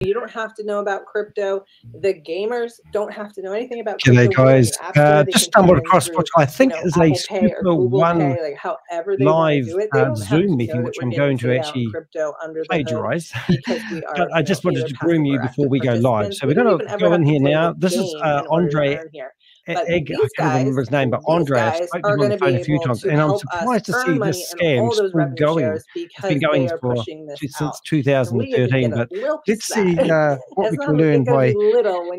You don't have to know about crypto. The gamers don't have to know anything about crypto. G'day guys, just stumbled across what I think is a Super.One like however they live do it. They don't Zoom meeting, which I'm going to actually plagiarize. But I just wanted to groom you before we go live. So we're going to go in here now. This is Andre. Egg, I can't remember his name, but Andreas spoke to him on the phone a few times, and I'm surprised to see this scam still going. It's been going for since 2013, but let's see what we can learn by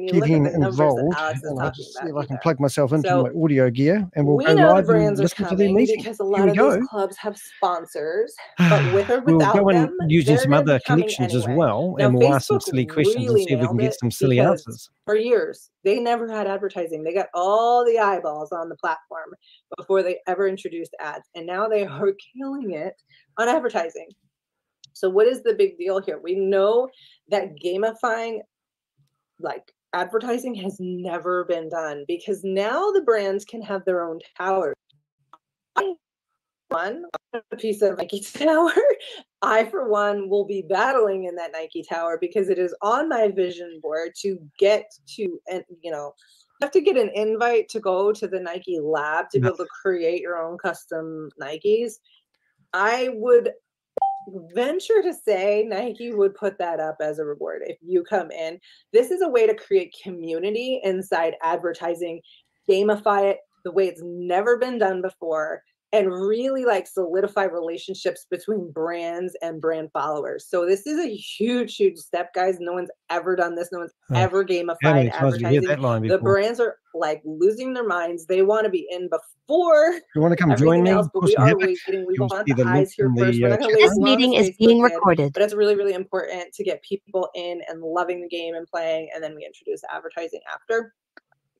getting involved. And I'll just see if I can plug myself into my audio gear, and we'll go live and listen to their meeting. Because a lot of these clubs have sponsors, but with or without we'll go in them, using some other connections as well, and we'll ask some silly questions and see if we can get some silly answers. For years, they never had advertising. They got all the eyeballs on the platform before they ever introduced ads. And now they are killing it on advertising. So what is the big deal here? We know that gamifying like advertising has never been done because now the brands can have their own towers. A piece of Nike tower. I, for one, will be battling in that Nike tower because it is on my vision board to get to, and you have to get an invite to go to the Nike lab to be able to create your own custom Nikes. I would venture to say Nike would put that up as a reward if you come in. This is a way to create community inside advertising, gamify it the way it's never been done before, and really like solidify relationships between brands and brand followers. So this is a huge, huge step, guys. No one's ever done this. No one's ever gamified advertising. The brands are like losing their minds. They want to be in before you want to come join me else, but we are waiting. We want the eyes here first. This meeting is being recorded. But it's really, really important to get people in and loving the game and playing, and then we introduce advertising after.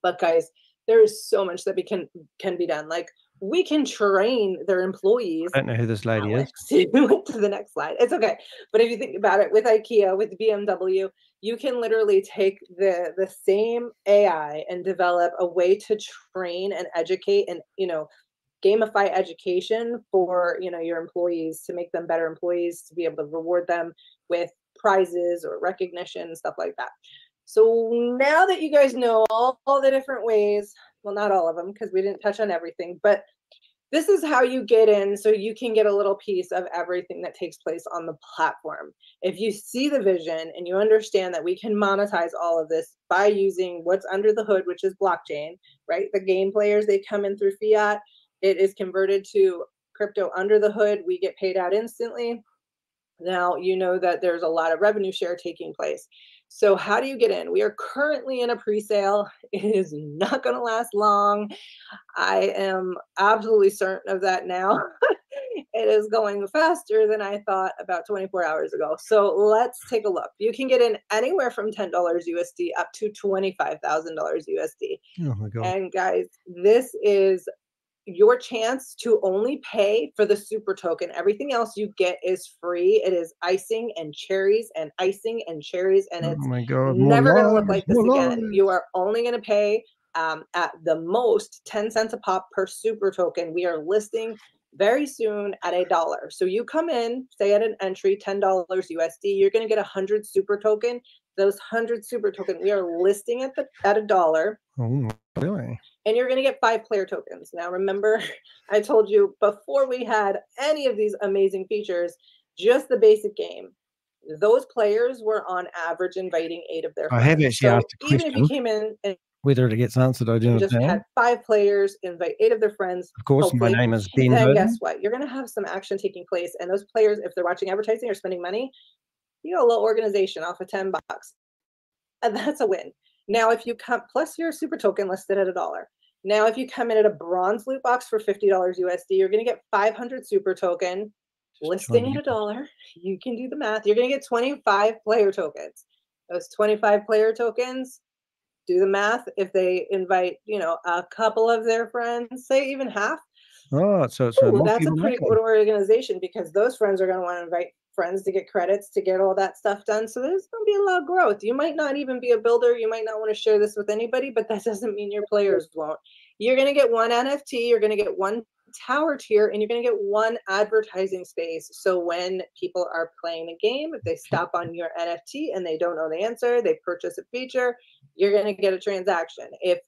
But guys, there is so much that can be done. Like, we can train their employees. I don't know who this lady is. To the next slide. It's okay. But if you think about it, with IKEA, with BMW, you can literally take the same AI and develop a way to train and educate and, gamify education for, your employees to make them better employees, to be able to reward them with prizes or recognition, stuff like that. So now that you guys know all the different ways, well, not all of them because we didn't touch on everything, but this is how you get in so you can get a little piece of everything that takes place on the platform. If you see the vision and you understand that we can monetize all of this by using what's under the hood, which is blockchain, right? The game players, they come in through fiat. It is converted to crypto under the hood. We get paid out instantly. Now, you know that there's a lot of revenue share taking place. So how do you get in? We are currently in a pre-sale. It is not going to last long. I am absolutely certain of that now. It is going faster than I thought about 24 hours ago. So let's take a look. You can get in anywhere from $10 USD up to $25,000 USD. Oh my God. And guys, this is your chance to only pay for the super token. Everything else you get is free. It is icing and cherries and icing and cherries, and it's never going to look like this again. You are only going to pay at the most 10 cents a pop per super token. We are listing very soon at $1. So you come in, say at an entry, $10 USD, you're going to get 100 super token. Those 100 super token, we are listing at $1. Oh, really? And you're going to get 5 player tokens. Now, remember, I told you before we had any of these amazing features, just the basic game, those players were on average inviting 8 of their friends. I have actually asked a question. Even if you came in and whether it gets answered, I don't know. Just had 5 players, invite 8 of their friends. Of course, my name is Ben. Then guess what? You're going to have some action taking place. And those players, if they're watching advertising or spending money, you get a little organization off of $10. And that's a win. Now, if you come, plus your super token listed at $1. Now, if you come in at a bronze loot box for $50 USD, you're going to get 500 super token, listing at $1. You can do the math. You're going to get 25 player tokens. Those 25 player tokens, do the math. If they invite, a couple of their friends, say even half. Oh, so it's that's a pretty good organization because those friends are going to want to invite friends to get credits to get all that stuff done. So there's going to be a lot of growth. You might not even be a builder. You might not want to share this with anybody, but that doesn't mean your players won't. You're going to get 1 NFT. You're going to get 1 tower tier, and you're going to get 1 advertising space. So when people are playing a game, if they stop on your NFT and they don't know the answer, they purchase a feature, you're going to get a transaction. If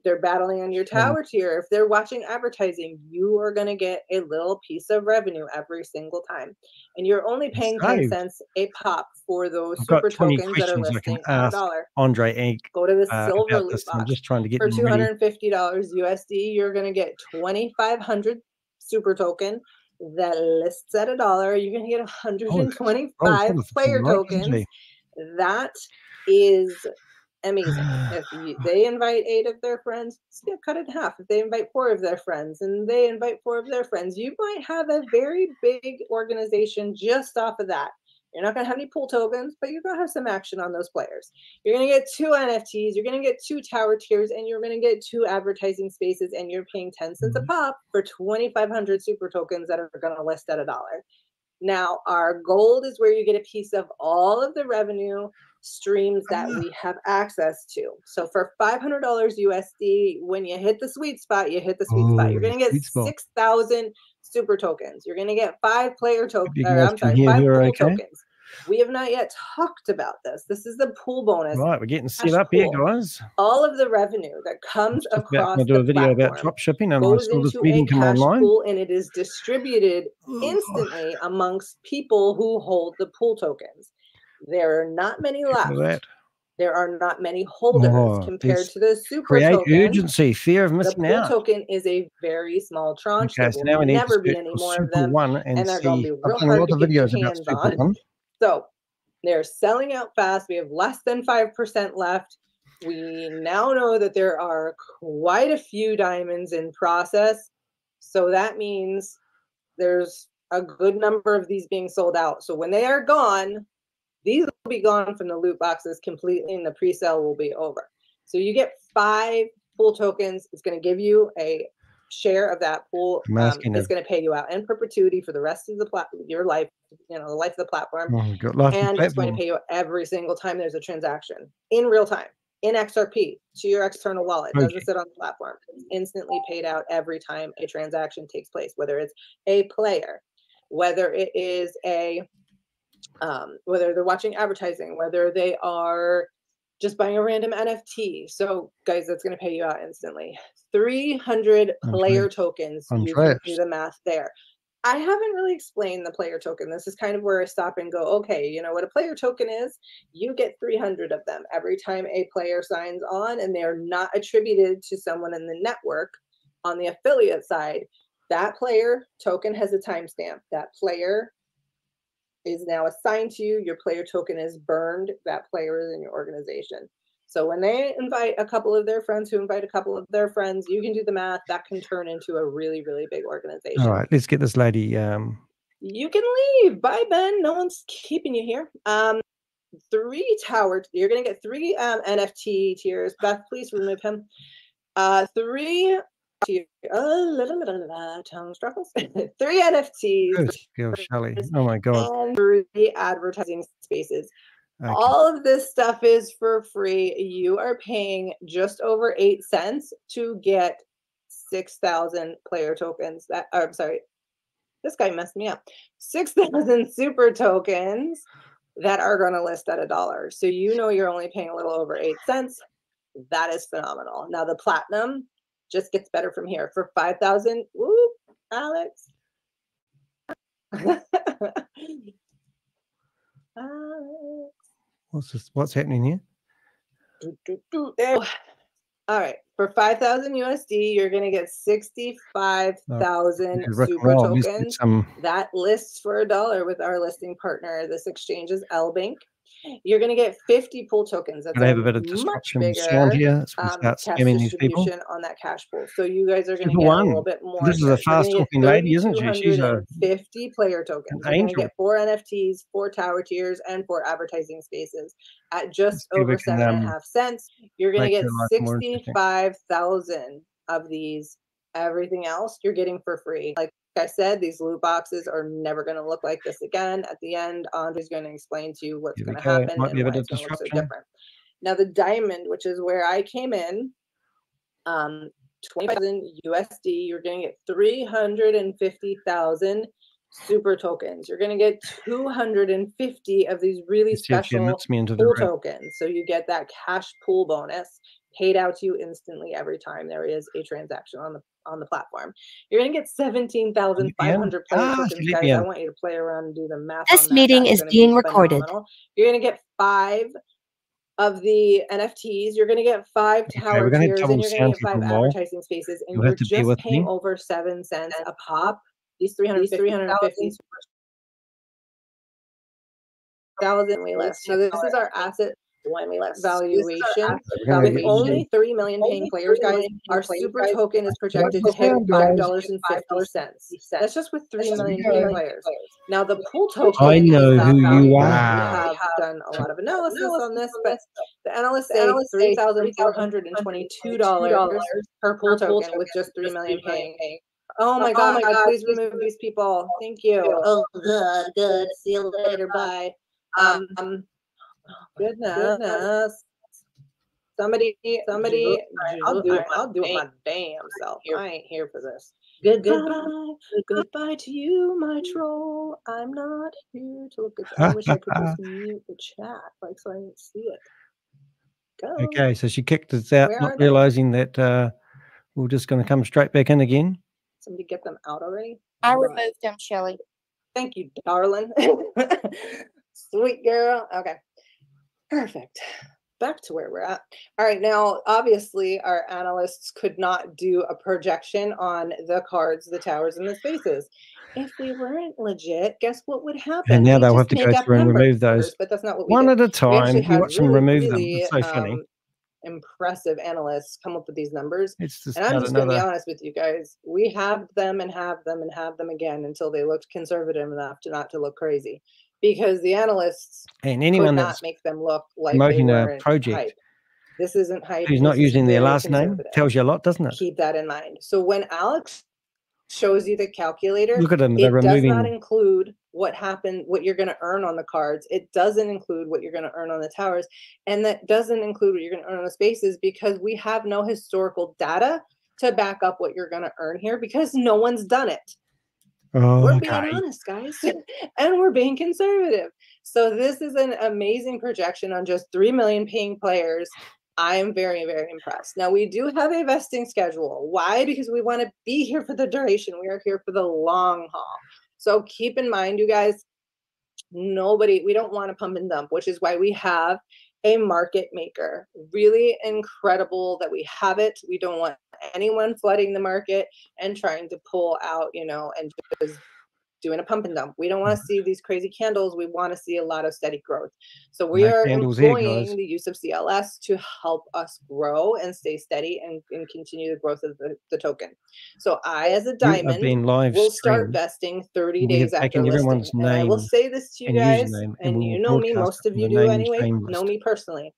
they're battling on your tower tier, if they're watching advertising, you are going to get a little piece of revenue every single time. And you're only paying 10 cents a pop for those super tokens that are listing at $1. Andre Egg, go to the silver loot box. I'm just trying to get for $250 USD. You're going to get 2,500 super token that lists at $1. You're going to get 125 player tokens. That is amazing. If they invite 8 of their friends, cut it in half. If they invite 4 of their friends and they invite 4 of their friends, you might have a very big organization just off of that. You're not going to have any pool tokens, but you're going to have some action on those players. You're going to get 2 NFTs, you're going to get 2 tower tiers, and you're going to get 2 advertising spaces, and you're paying 10 cents a pop for 2,500 super tokens that are going to list at $1. Now, our gold is where you get a piece of all of the revenue streams that we have access to. So for $500 USD, when you hit the sweet spot, you hit the sweet spot. You're going to get 6,000 super tokens. You're going to get 5 player tokens. I'm sorry, 5 pool tokens. We have not yet talked about this. This is the pool bonus. Right, we're getting set up here, guys. All of the revenue that comes across the do a video about drop shipping and goes into a cash pool, and it is distributed instantly amongst people who hold the pool tokens. There are not many left. There are not many holders compared to the super tokens. Create urgency, fear of missing out. The pool token is a very small tranche. There will never be any more of them, and they're going to be real hard to get your hands on. So they're selling out fast. We have less than 5% left. We now know that there are quite a few diamonds in process. So that means there's a good number of these being sold out. So when they are gone, these will be gone from the loot boxes completely, and the pre-sale will be over. So you get 5 pool tokens. It's going to give you a share of that pool. It's going to pay you out in perpetuity for the rest of your life, the life of the platform. And it's going to pay you every single time there's a transaction in real time, in XRP, to your external wallet. It doesn't sit on the platform. It's instantly paid out every time a transaction takes place, whether it's a player, whether it is whether they're watching advertising, whether they are just buying a random NFT. So guys, that's going to pay you out instantly. 300 player tokens. You can do the math there. I haven't really explained the player token. This is kind of where I stop and go, okay, you know what a player token is? You get 300 of them every time a player signs on, and they're not attributed to someone in the network on the affiliate side. That player token has a timestamp. That player is now assigned to you. Your player token is burned. That player is in your organization. So when they invite a couple of their friends who invite a couple of their friends, you can do the math. That can turn into a really, really big organization. All right, let's get this lady. You can leave. Bye, Ben. No one's keeping you here. 3 towers. You're going to get 3 NFT tiers. Beth, please remove him. 3 tongue struggles. 3 NFTs. Go, Shelley. Oh my God. And 3 advertising spaces. Okay. All of this stuff is for free. You are paying just over 8 cents to get 6,000 player tokens. I'm sorry, this guy messed me up. 6,000 super tokens that are going to list at $1. So you're only paying a little over 8 cents. That is phenomenal. Now the platinum just gets better from here. For 5,000, whoop, Alex. What's happening here? There. All right. For 5,000 USD, you're going to get 65,000 super tokens. That lists for $1 with our listing partner. This exchange is LBank. You're going to get 50 pool tokens. That's I have a bit of disruption sound here. So start spamming these people on that cash pool. So you guys are going to get a little bit more. This is a fast-talking lady, isn't she? She's a 50 player tokens. You're going to get 4 NFTs, 4 tower tiers, and 4 advertising spaces at just over 7.5 cents. You're going to get 65,000 of these. Everything else you're getting for free. Like I said, these loot boxes are never going to look like this again. At the end, Andre's going to explain to you what's going to happen and why it's going to look so different. Now, the diamond, which is where I came in, 20,000 USD, you're going to get 350,000 super tokens. You're going to get 250 of these really special pool tokens. So you get that cash pool bonus paid out to you instantly every time there is a transaction on the platform. You're going to get 17,500 player tokens, guys. I want you to play around and do the math on that. This meeting is being recorded. You're going to get 5 of the NFTs. You're going to get 5 tower tiers, and you're going to get 5 advertising spaces, and you're just paying over 7 cents a pop. These 350,000 we list. So this is our asset valuation. With only 3 million paying players, guys, our super token is projected to hit $5.50. That's just with 3 million paying players. Now the pool token, I know who you are. We have done a lot of analysis on this, but the analysts say $3,422 per pool token with just 3 million paying. Oh my God, please remove these people. Thank you. Oh, good. See you later. Bye. Goodness. Somebody, I'll do it my damn self. I ain't here for this. Goodbye to you, my troll. I'm not here to look at you. I wish I could just mute the chat, like, so I didn't see it. Go. Okay, so she kicked us out, not realizing that we're just going to come straight back in again. Somebody get them out already? I removed them, Shelley. Thank you, darling. Sweet girl. Okay. Perfect. Back to where we're at. All right. Now, obviously, our analysts could not do a projection on the cards, the towers, and the spaces. If we weren't legit, guess what would happen? And now they'll have to go through and remove those. But that's not what we one did. at a time. You watch them remove them. It's so funny. Impressive analysts come up with these numbers. And I'm just going to be honest with you guys. We have them and have them and have them again until they looked conservative enough to not to look crazy. Because the analysts and anyone could not make them look like promoting a project. Hype. This isn't hype. Who's not using their last name tells you a lot, doesn't it? Keep that in mind. So when Alex shows you the calculator, look at them. It does not include what happened, what you're going to earn on the cards. It doesn't include what you're going to earn on the towers, and that doesn't include what you're going to earn on the spaces, because we have no historical data to back up what you're going to earn here, because no one's done it. We're being honest, guys, and we're being conservative. So this is an amazing projection on just 3 million paying players. I am very, very impressed. Now, we do have a vesting schedule. Why? Because we want to be here for the duration. We are here for the long haul. So keep in mind, you guys, we don't want to pump and dump, which is why we have a market maker. Really incredible that we have it. We don't want anyone flooding the market and trying to pull out, and just doing a pump and dump. We don't want to see these crazy candles. We want to see a lot of steady growth. So we are employing the use of CLS to help us grow and stay steady and continue the growth of the token. So I, as a diamond, will start vesting 30 days after listing. And I will say this to you guys, and you know me, most of you do anyway, know me personally.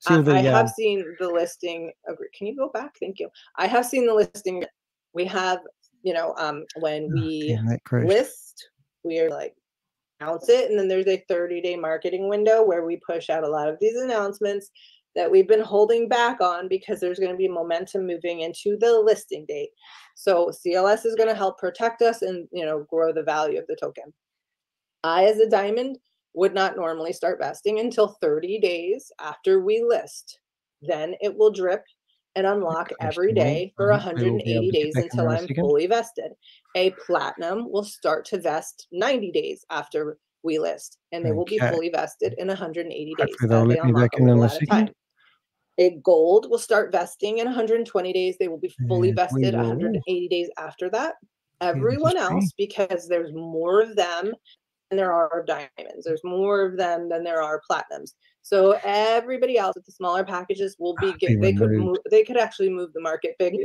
I have seen the listing. Can you go back? Thank you. I have seen the listing. We have, when we list, we are like, announce it, and then there's a 30-day marketing window where we push out a lot of these announcements that we've been holding back on because there's going to be momentum moving into the listing date. So CLS is going to help protect us and grow the value of the token. I, as a diamond, would not normally start vesting until 30 days after we list. Then it will drip and unlock every day for 180 days until I'm fully vested. A platinum will start to vest 90 days after we list, and they will be fully vested in 180 days. They unlock a little at a time. A gold will start vesting in 120 days. They will be fully vested 180 days after that. Everyone else, because there's more of them than there are diamonds. There's more of them than there are platinums. So everybody else with the smaller packages will be they could actually move the market bigger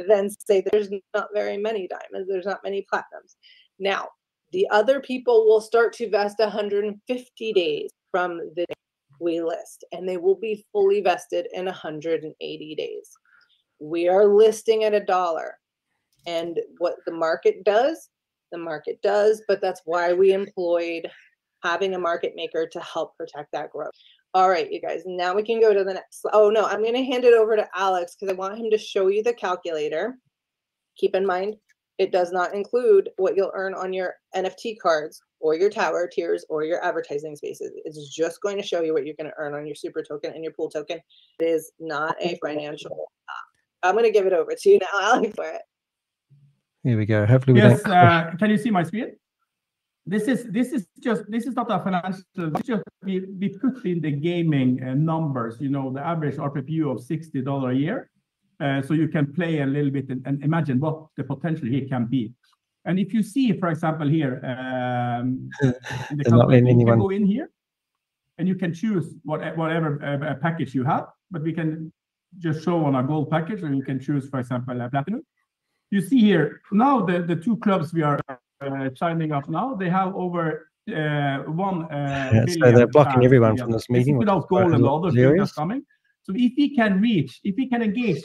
than say there's not very many diamonds, there's not many platinums. Now, the other people will start to vest 150 days from the day we list, and they will be fully vested in 180 days. We are listing at $1, and what the market does, but that's why we employed having a market maker to help protect that growth. All right, you guys, now we can go to the next. Oh no, I'm going to hand it over to Alex because I want him to show you the calculator. Keep in mind, it does not include what you'll earn on your NFT cards or your tower tiers or your advertising spaces. It's just going to show you what you're going to earn on your super token and your pool token. It is not a financial. I'm going to give it over to you now, Alex, for it. Here we go. Hopefully we don't. Can you see my screen? This is not a financial. It's just we put in the gaming numbers. You know, the average RPPU of $60 a year, so you can play a little bit and imagine what the potential here can be. And if you see, for example, here in the company, you can go in here, and you can choose whatever package you have. But we can just show on a gold package, or you can choose, for example, a platinum. You see here now the two clubs we are signing up now, they have over 1 billion. So they're blocking everyone from this meeting. Without gold and the other things that's coming. So if we can engage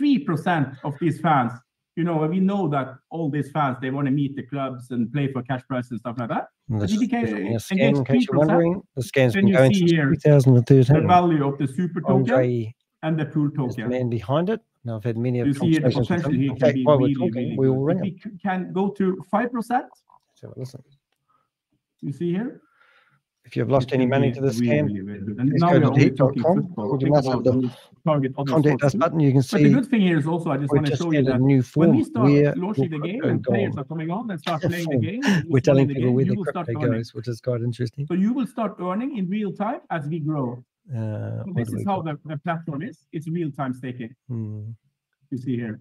3% of these fans, you know, we know that all these fans, they want to meet the clubs and play for cash prize and stuff like that. But if we can engage 3%, then you see here the value of the super token and the pool token. The man behind it. Now I've had many of you see the potential here can be really we will if we can go to 5%. So listen. You see here. If you've lost any money to this scam, and now we're only talking football. Contact us button. You can see. But the good thing here is also, I just want to show you that when we start launching the game and players are coming on and start playing the game, we're telling people where the crypto goes, which is quite interesting. So you will start earning in real time as we grow. So this is how the platform is. It's real-time staking. You see here.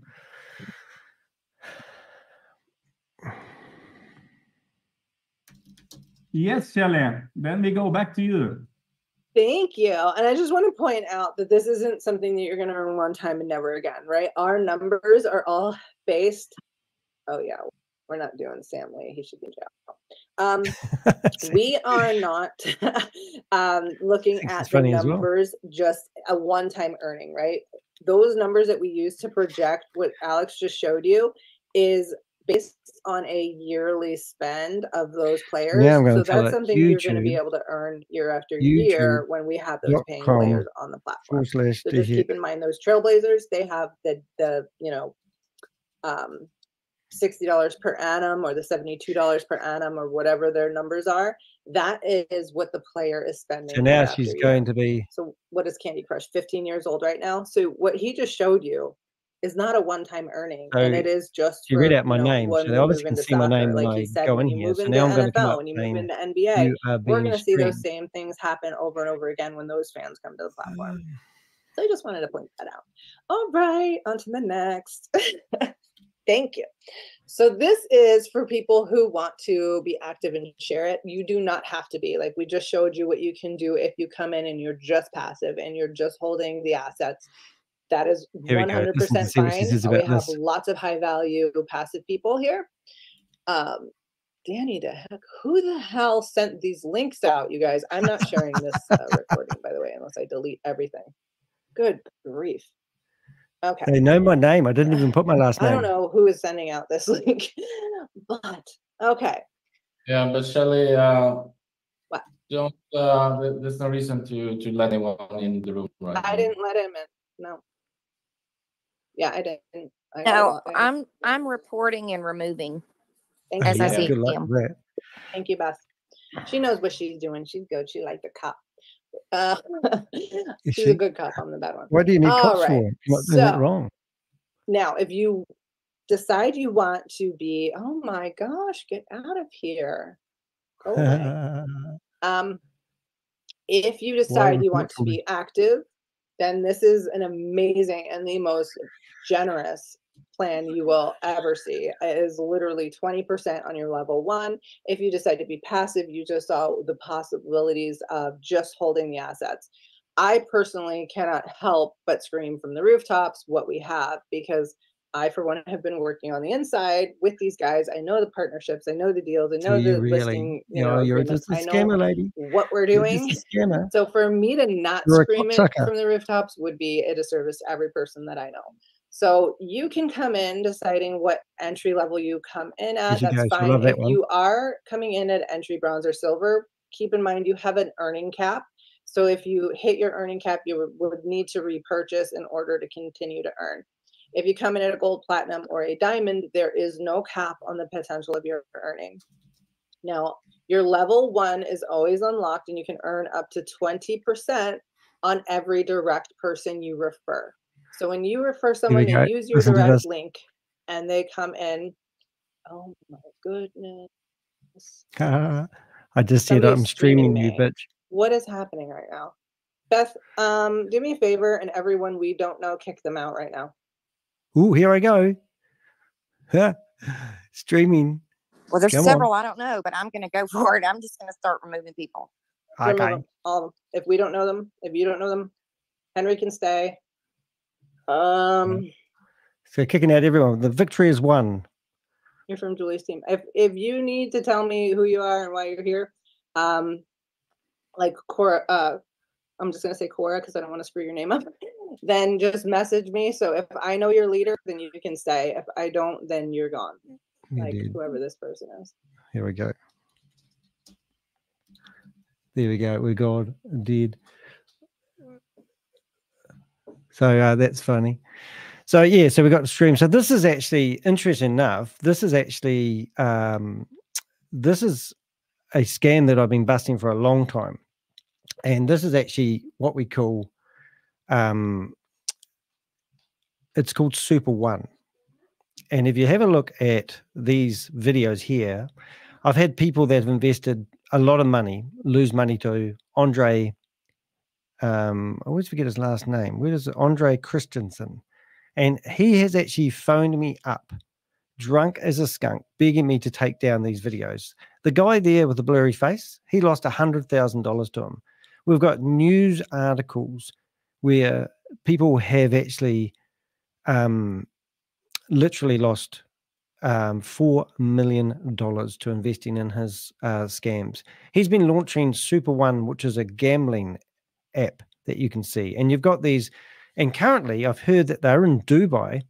Yes, Shelley. Then we go back to you. Thank you. And I just want to point out that this isn't something that you're going to earn one time and never again, right? Our numbers are all based. Oh yeah, we're not doing Sam Lee. He should be in jail. We are not looking at the numbers just a one-time earning, right? Those numbers that we use to project what Alex just showed you is based on a yearly spend of those players. Yeah, so that's something you're going to be able to earn year after year when we have those paying players on the platform. So just keep in mind those trailblazers, they have the you know, $60 per annum or the $72 per annum or whatever their numbers are. That is what the player is spending. So now she's going to be. So what is Candy Crush? 15 years old right now. So what he just showed you is not a one-time earning, and it is just. You read out my name, so they obviously can see my name when I go in here. So now I'm going to come up when you move into NBA, we're going to see those same things happen over and over again when those fans come to the platform. So I just wanted to point that out. All right, on to the next. Thank you. So this is for people who want to be active and share it. You do not have to be. Like we just showed you what you can do if you come in and you're just passive and you're just holding the assets. That is 100% fine. We have lots of high value passive people here. Danny, who the hell sent these links out, you guys? I'm not sharing this recording, by the way, unless I delete everything. Good grief. Okay. They know my name. I didn't even put my last name. I don't know who is sending out this link, but okay. Yeah, but Shelley, what? Don't. There's no reason to let anyone in the room, right? I didn't let him in. No. Yeah, I didn't. No, I'm reporting and removing. Thank as you. I see him. Thank you, Beth. She knows what she's doing. She's good. She like the cop. She's a good cop. I'm the bad one. What do you need cops for? What's wrong? Now, if you decide you want to be, oh my gosh, get out of here. Go away. If you decide you want to be active, then this is an amazing and the most generous plan you will ever see. It is literally 20% on your level 1. If you decide to be passive, you just saw the possibilities of just holding the assets. I personally cannot help but scream from the rooftops what we have, because I, for one, have been working on the inside with these guys. I know the partnerships, I know the deals, I know the listing. You're just a scammer, lady. What we're doing. So for me to not scream it from the rooftops would be a disservice to every person that I know. So you can come in deciding what entry level you come in at. That's fine. If you are coming in at entry, bronze, or silver, keep in mind you have an earning cap. So if you hit your earning cap, you would need to repurchase in order to continue to earn. If you come in at a gold, platinum, or a diamond, there is no cap on the potential of your earning. Now, your level 1 is always unlocked, and you can earn up to 20% on every direct person you refer. So when you refer someone, they use your direct link and they come in. Oh my goodness. I just said I'm streaming you, bitch. What is happening right now? Beth, do me a favor, and everyone we don't know, kick them out right now. Ooh, here I go. Streaming. Well, there's several I don't know, but I'm going to go for it. I'm just going to start removing people. Okay. Remove them, all of them. If we don't know them, if you don't know them, Henry can stay. So kicking out everyone. The victory is won. You're from Julie's team. If you need to tell me who you are and why you're here, like Cora, I'm just gonna say Cora because I don't want to screw your name up. Then just message me. So if I know your leader, then you can stay. If I don't, then you're gone. Like whoever this person is. Here we go. There we go. We're gone. Indeed. So that's funny. So yeah, so we got the stream. So this is actually interesting enough. This is actually this is a scam that I've been busting for a long time, and this is actually what we call it's called Super.One. And if you have a look at these videos here, I've had people that have invested a lot of money lose money to Andre. I always forget his last name. Where is it? Andreas Christensen. And he has actually phoned me up, drunk as a skunk, begging me to take down these videos. The guy there with the blurry face, he lost $100,000 to him. We've got news articles where people have actually literally lost $4 million to investing in his scams. He's been launching Super.One, which is a gambling app that you can see. And you've got these, and currently I've heard that they're in Dubai,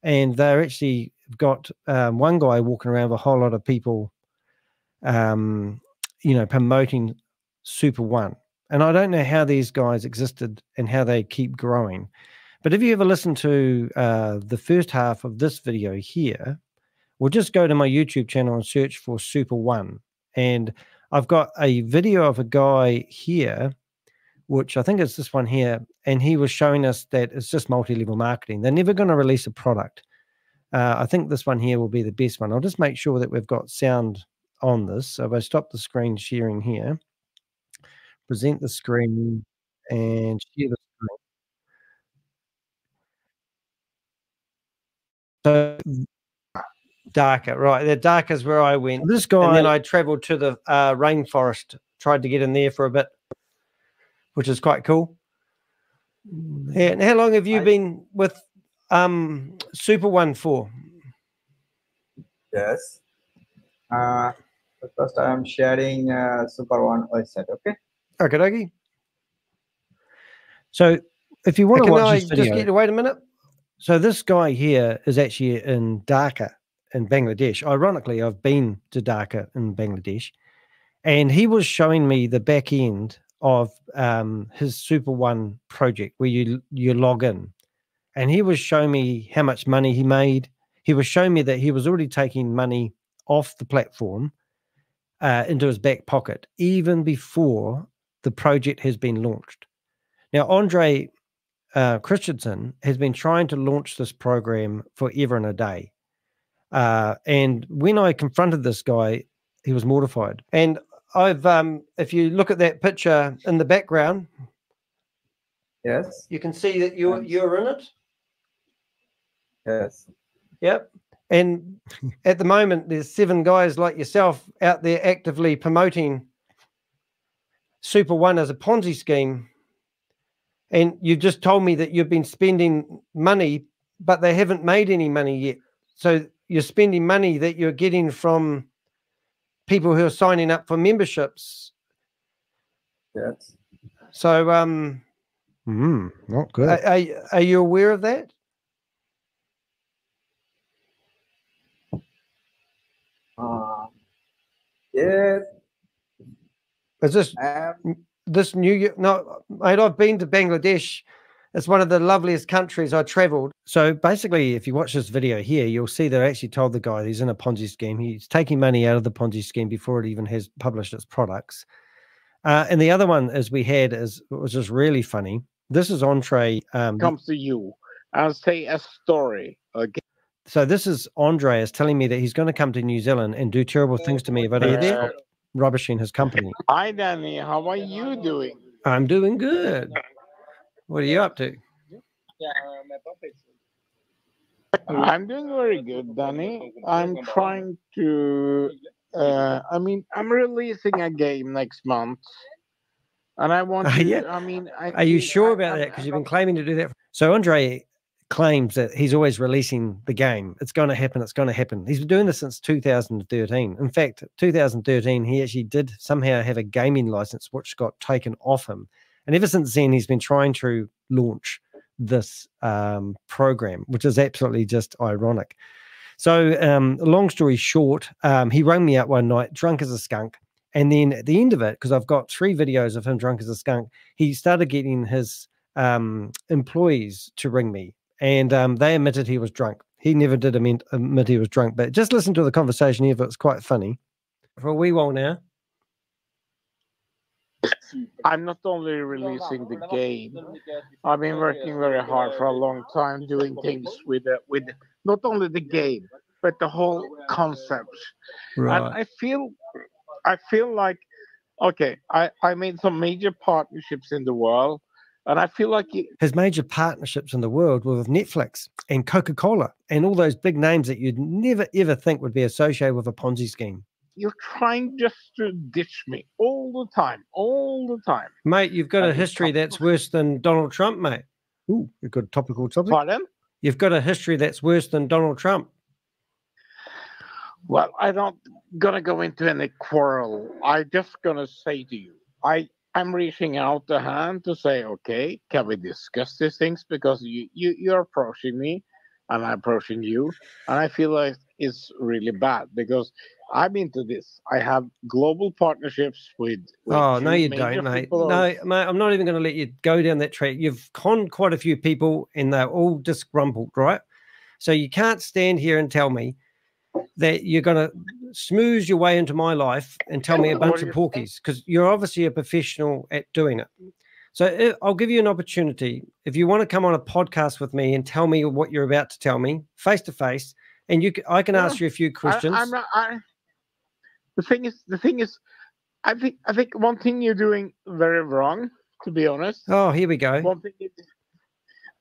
and they're actually got one guy walking around with a whole lot of people, you know, promoting Super.One. And I don't know how these guys existed and how they keep growing. But if you ever listen to the first half of this video here, we'll just go to my YouTube channel and search for Super.One. And I've got a video of a guy here, which I think is this one here. And he was showing us that it's just multi-level marketing. They're never going to release a product. I think this one here will be the best one. I'll just make sure that we've got sound on this. So if I stop the screen sharing here, present the screen and share the screen. So darker, right? The dark is where I went. This guy, and then I traveled to the rainforest, tried to get in there for a bit, which is quite cool. Yeah, and how long have you been with Super.One for? Yes. First I am sharing Super.One website. Okay. Okay, dokie. So if you want to watch this video, just get to wait a minute. So this guy here is actually in Dhaka in Bangladesh. Ironically, I've been to Dhaka in Bangladesh, and he was showing me the back end of his Super.One project where you log in, and he was showing me how much money he made. He was showing me that he was already taking money off the platform into his back pocket even before the project has been launched. Now, Andre Christensen has been trying to launch this program forever and a day. And when I confronted this guy, he was mortified. And I've, if you look at that picture in the background, yes, you can see that you're in it. Yes. Yep. And at the moment, there's 7 guys like yourself out there actively promoting Super.One as a Ponzi scheme. And you just told me that you've been spending money, but they haven't made any money yet. So you're spending money that you're getting from people who are signing up for memberships. Yes. So, not good. Are you aware of that? Yeah. Is this this New Year. No, mate, I've been to Bangladesh. It's one of the loveliest countries I traveled. So basically, if you watch this video here, you'll see they actually told the guy he's in a Ponzi scheme. He's taking money out of the Ponzi scheme before it even has published its products. And the other one as we had was just really funny. This is Andre. Comes to you and say a story. Okay. So this is Andreas telling me that he's going to come to New Zealand and do terrible things to me if I don't stop rubbishing his company. Hi, Danny. How are you doing? I'm doing good. What are you up to? I'm doing very good, Danny. I'm trying to. I'm releasing a game next month, and I want to. Yeah. Are you sure about that? Because you've been claiming to do that. So Andre claims that he's always releasing the game. It's going to happen. It's going to happen. He's been doing this since 2013. In fact, 2013, he actually did somehow have a gaming license, which got taken off him. And ever since then, he's been trying to launch this program, which is absolutely just ironic. So long story short, he rang me up one night, drunk as a skunk. And then at the end of it, because I've got 3 videos of him drunk as a skunk, he started getting his employees to ring me. And they admitted he was drunk. He never did admit he was drunk. But just listen to the conversation here. It's quite funny. For a wee while now. I'm not only releasing the game. I've been working very hard for a long time doing things with not only the game, but the whole concept. Right. And I feel like, okay, I made some major partnerships in the world. And I feel like his major partnerships in the world were with Netflix and Coca-Cola and all those big names that you'd never, ever think would be associated with a Ponzi scheme. You're trying just to ditch me all the time. Mate, you've got a history that's worse than Donald Trump, mate. Ooh, you've got a topical topic. Pardon? You've got a history that's worse than Donald Trump. Well, I don't gonna go into any quarrel. I just gonna say to you, I'm reaching out the hand to say, okay, can we discuss these things? Because you're approaching me and I'm approaching you. And I feel like it's really bad because I'm into this. I have global partnerships with oh, no, you don't, mate. No, mate, I'm not even going to let you go down that track. You've conned quite a few people and they're all disgruntled, right? So you can't stand here and tell me that you're going to smooth your way into my life and tell me a bunch of porkies, because you're obviously a professional at doing it. So I'll give you an opportunity. If you want to come on a podcast with me and tell me what you're about to tell me face to face, and I can ask you a few questions. The thing is, I think one thing you're doing very wrong, to be honest. Oh, here we go.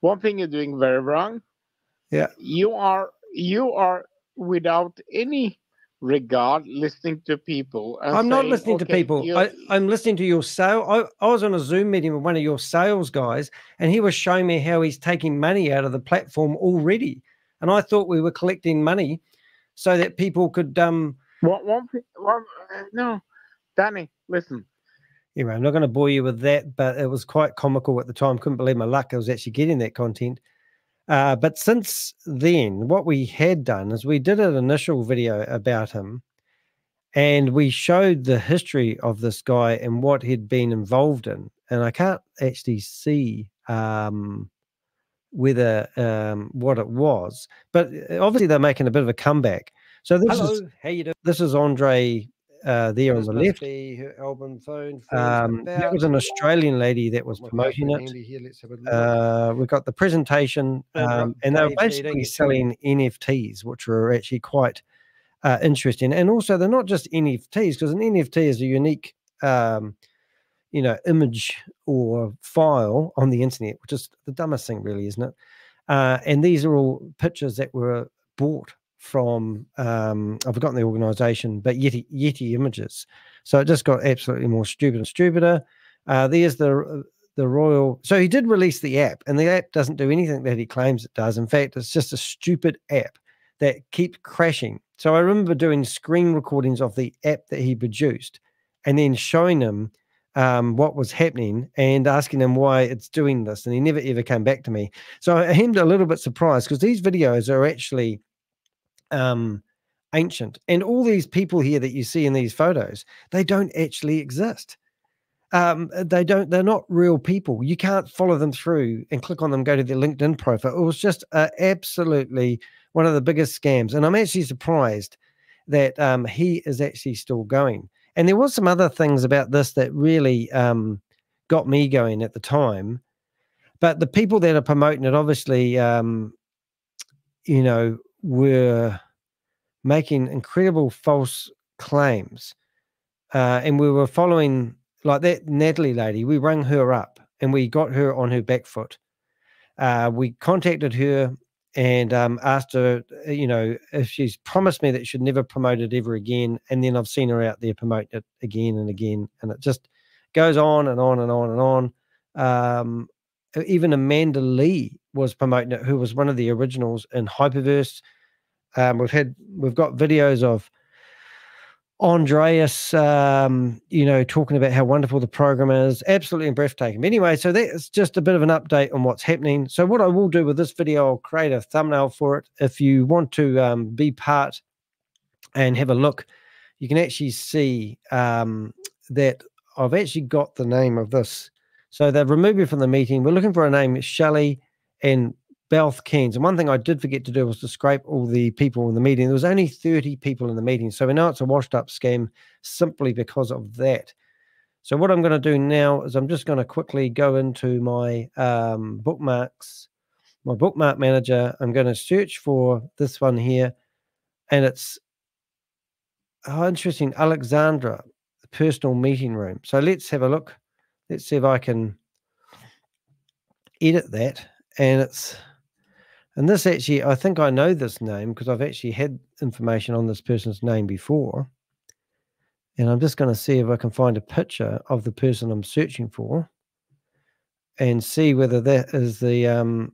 One thing you're doing very wrong. Yeah. You are without any regard listening to people. And I'm not listening to people. I'm listening to your sale. I was on a Zoom meeting with one of your sales guys, and he was showing me how he's taking money out of the platform already. And I thought we were collecting money so that people could no, Danny, listen. Anyway, I'm not going to bore you with that, but it was quite comical at the time. Couldn't believe my luck. I was actually getting that content. But since then, what we had done is we did an initial video about him, and we showed the history of this guy and what he'd been involved in. And I can't actually see whether what it was, but obviously they're making a bit of a comeback. So this is how you do. This is Andre there on the left. Album phone. That was an Australian lady that was promoting it. We've got the presentation, and they're basically selling NFTs, which were actually quite interesting. And also, they're not just NFTs, because an NFT is a unique, image or file on the internet, which is the dumbest thing, really, isn't it? And these are all pictures that were bought from I've forgotten the organization, but Yeti Images. So it just got absolutely more stupid and stupider. There's the royal. So he did release the app, and the app doesn't do anything that he claims it does. In fact, it's just a stupid app that keeps crashing. So I remember doing screen recordings of the app that he produced and then showing him what was happening and asking him why it's doing this, and he never ever came back to me. So I am a little bit surprised, because these videos are actually ancient, and all these people here that you see in these photos, they don't actually exist. they're not real people. You can't follow them through and click on them, go to their LinkedIn profile. It was just absolutely one of the biggest scams. And I'm actually surprised that he is actually still going. And there was some other things about this that really got me going at the time. But the people that are promoting it, obviously, you know, were making incredible false claims. And we were following, like that Natalie lady, we rang her up and we got her on her back foot. We contacted her and asked her, you know, if she's promised me that she'd never promote it ever again. And then I've seen her out there promote it again and again. And it just goes on and on and on and on. Even Amanda Lee was promoting it, who was one of the originals in Hyperverse. We've got videos of Andreas, you know, talking about how wonderful the program is, absolutely breathtaking. But anyway, so that's just a bit of an update on what's happening. So what I will do with this video, I'll create a thumbnail for it. If you want to be part and have a look, you can actually see that I've actually got the name of this. So they've removed me from the meeting. We're looking for a name, Shelley and Belth Keynes. And one thing I did forget to do was to scrape all the people in the meeting. There was only 30 people in the meeting. So we know it's a washed up scam simply because of that. So what I'm going to do now is I'm just going to quickly go into my bookmarks, my bookmark manager. I'm going to search for this one here. And it's, oh, interesting, Alexandra, the personal meeting room. So let's have a look. Let's see if I can edit that. And it's, and this actually, I think I know this name because I've actually had information on this person's name before. And I'm just going to see if I can find a picture of the person I'm searching for and see whether that is the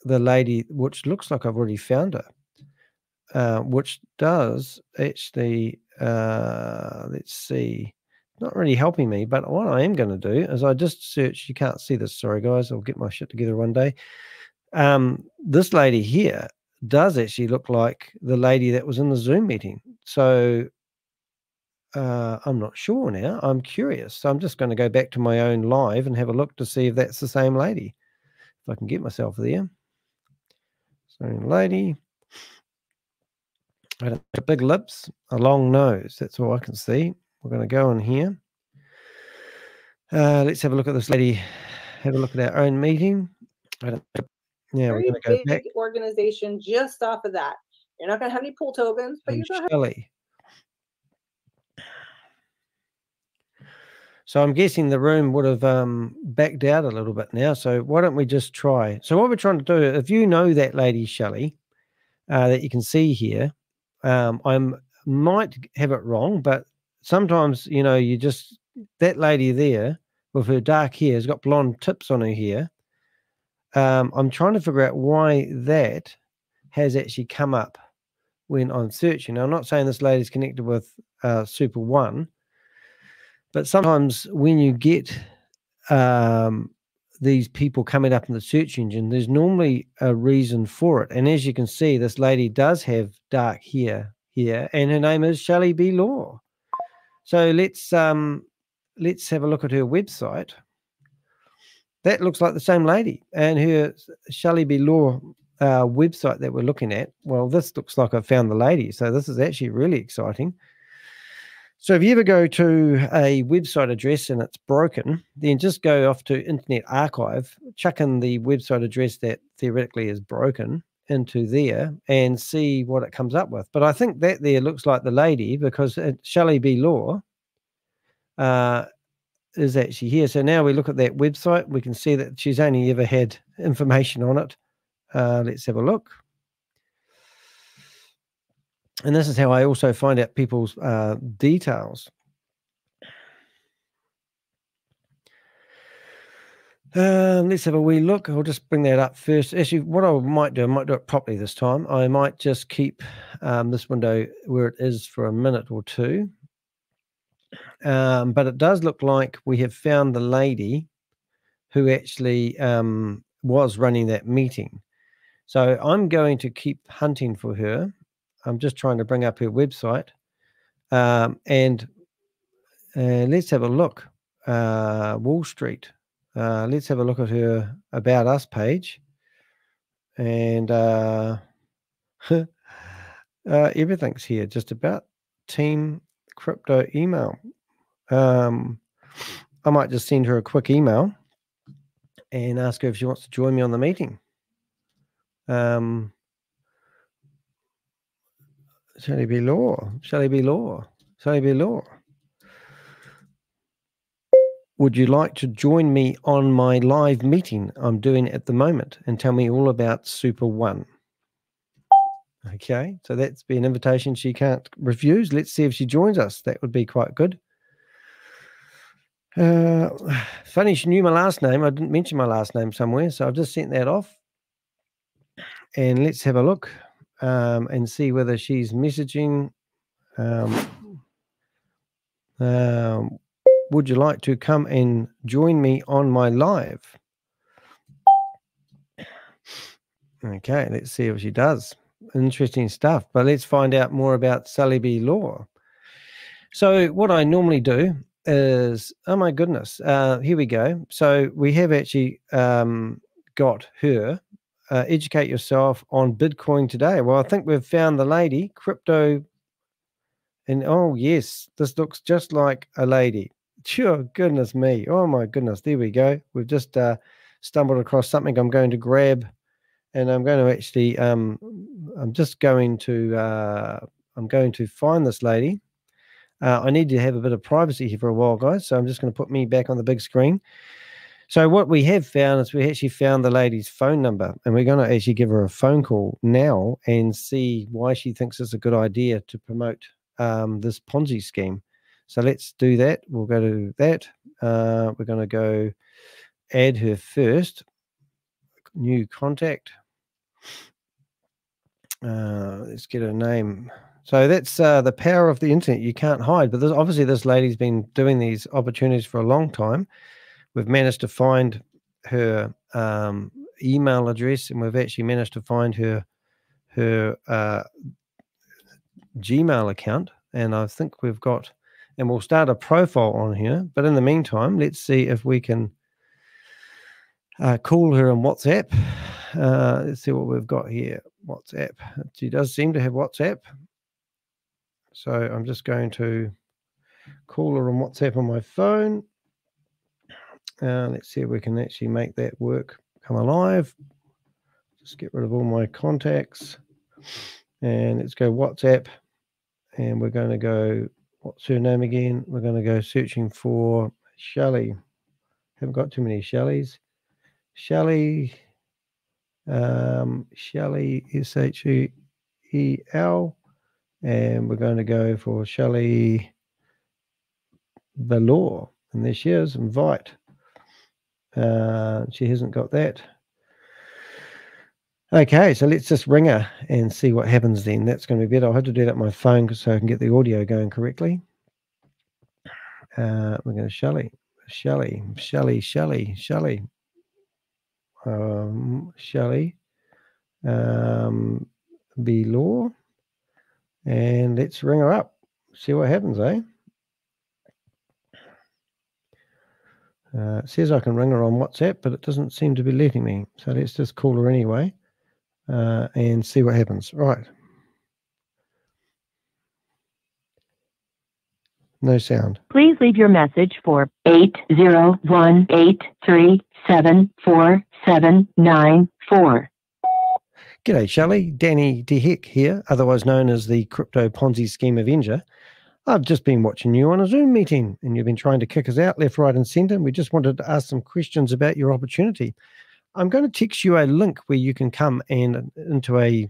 lady, which looks like I've already found her, which does actually, let's see, not really helping me. But what I am going to do is I just search, you can't see this, sorry guys, I'll get my shit together one day. This lady here does actually look like the lady that was in the Zoom meeting. So I'm not sure now. I'm curious. So I'm just going to go back to my own live and have a look to see if that's the same lady. If I can get myself there. Same lady. I don't have big lips, a long nose. That's all I can see. We're going to go in here. Let's have a look at this lady. Have a look at our own meeting. I don't know. Yeah, we're going to go big back. Organization just off of that. You're not going to have any pool tokens, but you're going to have. So I'm guessing the room would have backed out a little bit now. So why don't we just try? So what we're trying to do, if you know that lady, Shelley, that you can see here, I might have it wrong, but sometimes, you know, you just, that lady there with her dark hair has got blonde tips on her hair. I'm trying to figure out why that has actually come up when I'm searching. Now, I'm not saying this lady's connected with Super.One, but sometimes when you get these people coming up in the search engine, there's normally a reason for it. And as you can see, this lady does have dark hair here, and her name is Shelley LaBaw. So let's have a look at her website. That looks like the same lady, and her Shelley LaBaw website that we're looking at. Well, this looks like I've found the lady, so this is actually really exciting. So if you ever go to a website address and it's broken, then just go off to Internet Archive, chuck in the website address that theoretically is broken into there and see what it comes up with. But I think that there looks like the lady because Shelley LaBaw is actually here. So now we look at that website, we can see that she's only ever had information on it. Let's have a look. And this is how I also find out people's details. Let's have a wee look. I'll just bring that up first. Actually, what I might do it properly this time. I might just keep this window where it is for a minute or two. But it does look like we have found the lady who actually was running that meeting. So I'm going to keep hunting for her. I'm just trying to bring up her website. And let's have a look. Wall Street. Let's have a look at her About Us page. And everything's here, just about Team Crypto email. I might just send her a quick email and ask her if she wants to join me on the meeting. Shelley LaBaw. Would you like to join me on my live meeting I'm doing at the moment and tell me all about Super.One? Okay, so that's be an invitation she can't refuse. Let's see if she joins us. That would be quite good. Funny, she knew my last name. I didn't mention my last name somewhere, so I've just sent that off. And let's have a look and see whether she's messaging. Would you like to come and join me on my live? Okay, let's see if she does. Interesting stuff. But let's find out more about Shelley LaBaw. So what I normally do is, oh my goodness, here we go. So we have actually got her educate yourself on Bitcoin today. Well, I think we've found the lady, crypto. And oh, yes, this looks just like a lady. Sure, goodness me. Oh, my goodness. There we go. We've just stumbled across something I'm going to grab. And I'm going to actually, I'm going to find this lady. I need to have a bit of privacy here for a while, guys. So I'm just going to put me back on the big screen. So what we have found is we actually found the lady's phone number. And we're going to actually give her a phone call now and see why she thinks it's a good idea to promote this Ponzi scheme. So let's do that. We'll go to that. We're going to go add her first. New contact. Let's get her name. So that's the power of the internet. You can't hide. But obviously this lady's been doing these opportunities for a long time. We've managed to find her email address, and we've actually managed to find her Gmail account. And I think we've got, and we'll start a profile on here. But in the meantime, let's see if we can call her on WhatsApp. Let's see what we've got here. WhatsApp. She does seem to have WhatsApp. So I'm just going to call her on WhatsApp on my phone. Let's see if we can actually make that work come alive. Just get rid of all my contacts. And let's go WhatsApp. And we're going to go, what's her name again? We're going to go searching for Shelley. Haven't got too many Shelleys. Shelley, Shelley, S-H-E-E-L. And we're going to go for Shelley LaBaw. And there she is, invite. She hasn't got that. Okay, so let's just ring her and see what happens then. That's going to be better. I'll have to do that on my phone so I can get the audio going correctly. We're going to Shelley. Shelley LaBaw. And let's ring her up. See what happens, eh? It says I can ring her on WhatsApp, but it doesn't seem to be letting me. So let's just call her anyway and see what happens. Right. No sound. Please leave your message for 801-837-4794. G'day, Shelley. Danny DeHeck here, otherwise known as the Crypto Ponzi Scheme Avenger. I've just been watching you on a Zoom meeting, and you've been trying to kick us out left, right, and centre. And we just wanted to ask some questions about your opportunity. I'm going to text you a link where you can come and into a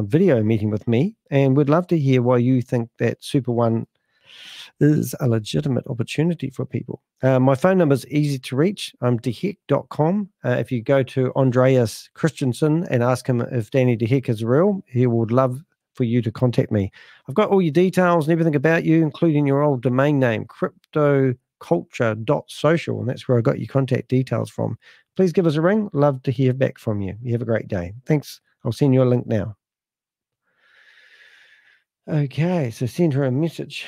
video meeting with me, and we'd love to hear why you think that Super.One is a legitimate opportunity for people. My phone number is easy to reach. I'm deheck.com. If you go to Andreas Christensen and ask him if Danny DeHeck is real, he would love for you to contact me. I've got all your details and everything about you, including your old domain name, cryptoculture.social, and that's where I got your contact details from. Please give us a ring. Love to hear back from you. You have a great day. Thanks. I'll send you a link now. Okay, so send her a message.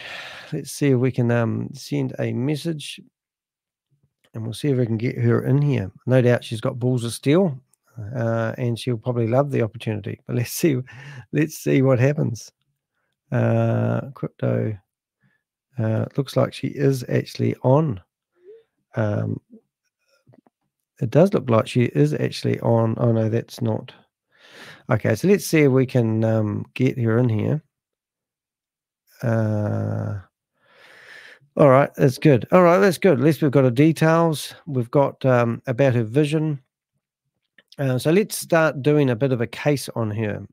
Let's see if we can send a message. And we'll see if we can get her in here. No doubt she's got balls of steel, and she'll probably love the opportunity. But let's see what happens. Crypto. Looks like she is actually on. It does look like she is actually on. Oh no, that's not. Okay, so let's see if we can get her in here. All right, that's good. All right, that's good. At least we've got her details. We've got about her vision. So let's start doing a bit of a case on her.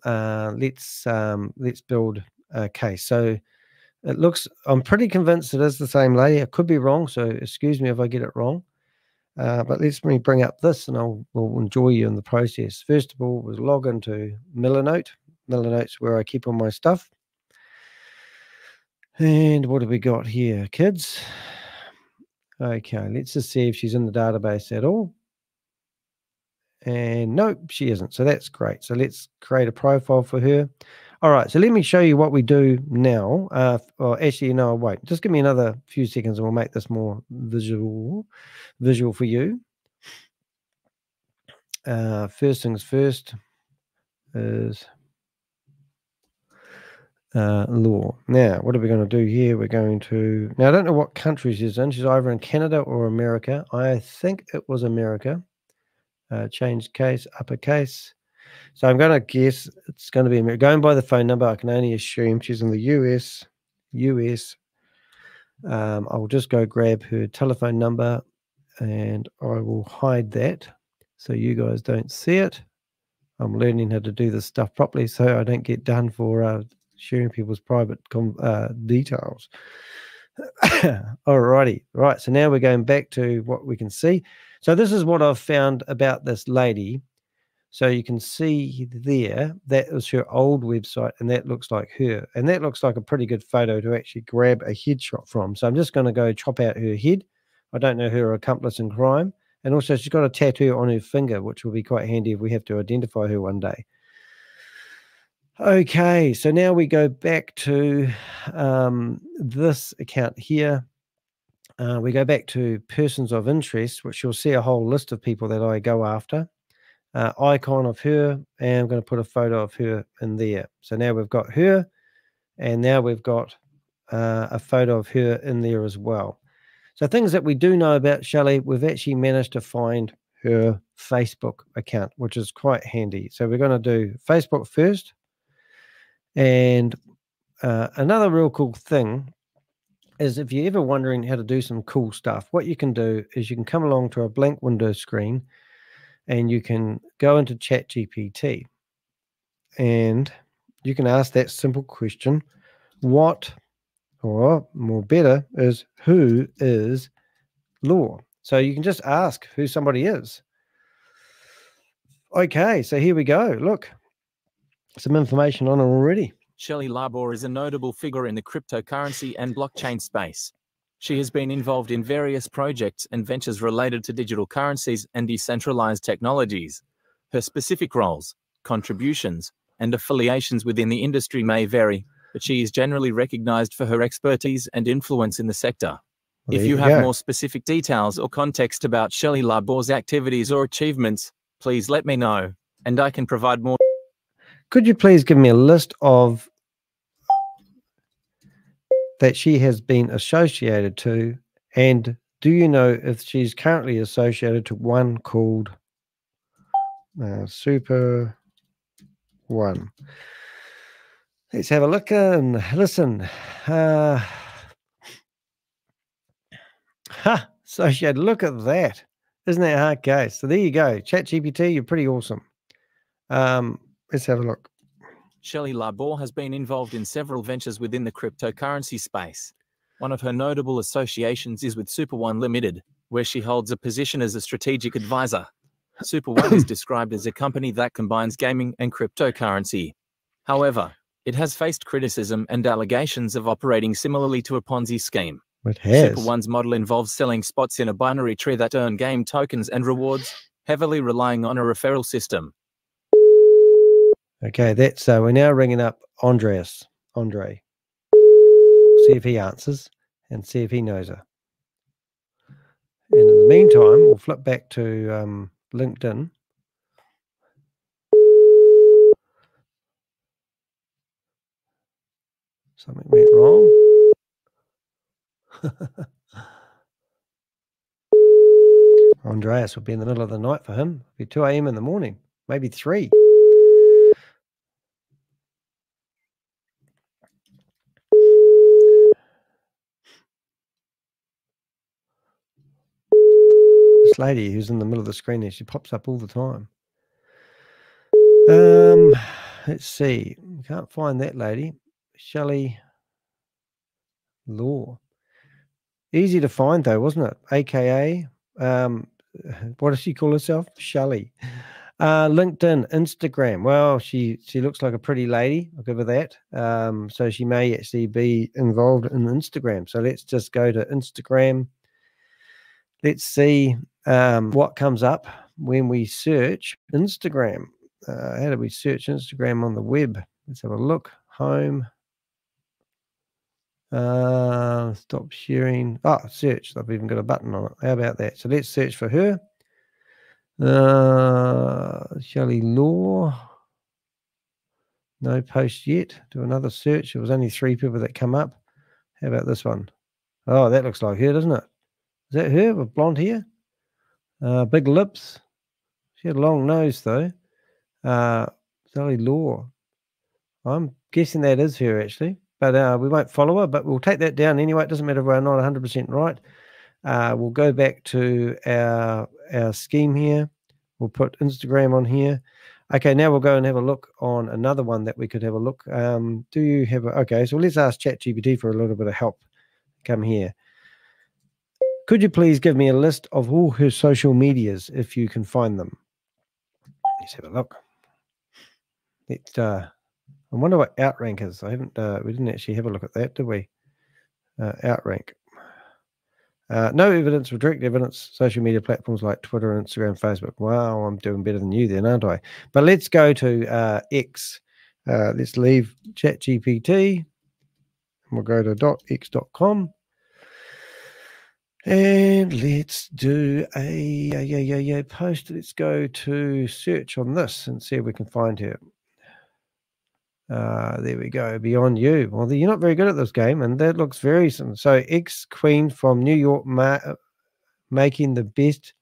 Let's build a case. So it looks, I'm pretty convinced it is the same lady. I could be wrong, so excuse me if I get it wrong. But let me bring up this, and we'll enjoy you in the process. First of all, was log into Milanote. Milanote's where I keep all my stuff. And what have we got here, kids? Okay, let's just see if she's in the database at all. And nope, she isn't. So that's great. So let's create a profile for her. All right, so let me show you what we do now. Or actually, no, wait. Just give me another few seconds and we'll make this more visual for you. First things first is law. Now, what are we going to do here? We're going to... Now, I don't know what country she's in. She's either in Canada or America. I think it was America. Change case, uppercase. So I'm going to guess it's going to be America. Going by the phone number, I can only assume she's in the US. I'll just go grab her telephone number and I will hide that so you guys don't see it. I'm learning how to do this stuff properly so I don't get done for sharing people's private details. Alrighty, right. So now we're going back to what we can see. So this is what I've found about this lady. So you can see there, that was her old website, and that looks like her. And that looks like a pretty good photo to actually grab a headshot from. So I'm just going to go chop out her head. I don't know her accomplice in crime. And also she's got a tattoo on her finger, which will be quite handy if we have to identify her one day. Okay, so now we go back to this account here. We go back to persons of interest, which you'll see a whole list of people that I go after. Icon of her, and I'm going to put a photo of her in there. So now we've got her, and now we've got a photo of her in there as well. So things that we do know about Shelley, we've actually managed to find her Facebook account, which is quite handy. So we're going to do Facebook first. And another real cool thing is if you're ever wondering how to do some cool stuff, what you can do is you can come along to a blank window screen and you can go into ChatGPT and you can ask that simple question, what, or more better, is who is law? So you can just ask who somebody is. Okay, so here we go. Look, some information on it already. Shelley LaBaw is a notable figure in the cryptocurrency and blockchain space. She has been involved in various projects and ventures related to digital currencies and decentralized technologies. Her specific roles, contributions, and affiliations within the industry may vary, but she is generally recognized for her expertise and influence in the sector. Well, if you have more specific details or context about Shelley LaBaw's activities or achievements, please let me know, and I can provide more. Could you please give me a list of that she has been associated to, and do you know if she's currently associated to one called SuperOne? Let's have a look and listen. Associated, look at that. Isn't that a hard case? So there you go. ChatGPT, you're pretty awesome. Let's have a look. Shelley LaBaw has been involved in several ventures within the cryptocurrency space. One of her notable associations is with Super.One Limited, where she holds a position as a strategic advisor. Super.One is described as a company that combines gaming and cryptocurrency. However, it has faced criticism and allegations of operating similarly to a Ponzi scheme. It has. Super.One's model involves selling spots in a binary tree that earn game tokens and rewards, heavily relying on a referral system. Okay, that's we're now ringing up Andre. See if he answers and see if he knows her. And in the meantime, we'll flip back to LinkedIn. Something went wrong. Andreas will be in the middle of the night for him. It'll be 2 a.m. in the morning, maybe 3. This lady who's in the middle of the screen there, she pops up all the time. Let's see. Can't find that lady. Shelley LaBaw. Easy to find though, wasn't it? AKA, what does she call herself? Shelley. LinkedIn, Instagram. Well, she looks like a pretty lady. I'll give her that. So she may actually be involved in Instagram. So let's just go to Instagram. Let's see what comes up when we search Instagram. How do we search Instagram on the web? Let's have a look. Home. Stop sharing. Oh, search. I've even got a button on it. How about that? So let's search for her. Shelley LaBaw. No post yet. Do another search. There was only 3 people that come up. How about this one? Oh, that looks like her, doesn't it? Is that her with blonde hair? Big lips. She had a long nose though. Shelley LaBaw. I'm guessing that is her actually. But we won't follow her, but we'll take that down anyway. It doesn't matter if we're not 100% right. We'll go back to our scheme here. We'll put Instagram on here. Okay, now we'll go and have a look on another one that we could have a look. Do you have okay, so let's ask ChatGPT for a little bit of help. Come here. Could you please give me a list of all her social medias if you can find them? Let's have a look. I wonder what outrank is. I haven't. We didn't actually have a look at that, did we? Outrank. No evidence of direct evidence. Social media platforms like Twitter, Instagram, Facebook. Wow, I'm doing better than you then, aren't I? But let's go to X. Let's leave ChatGPT. And we'll go to .x.com. And let's do a post. Let's go to search on this and see if we can find her. There we go. Beyond You. Well, you're not very good at this game, and that looks very similar. So, ex-queen from New York making the best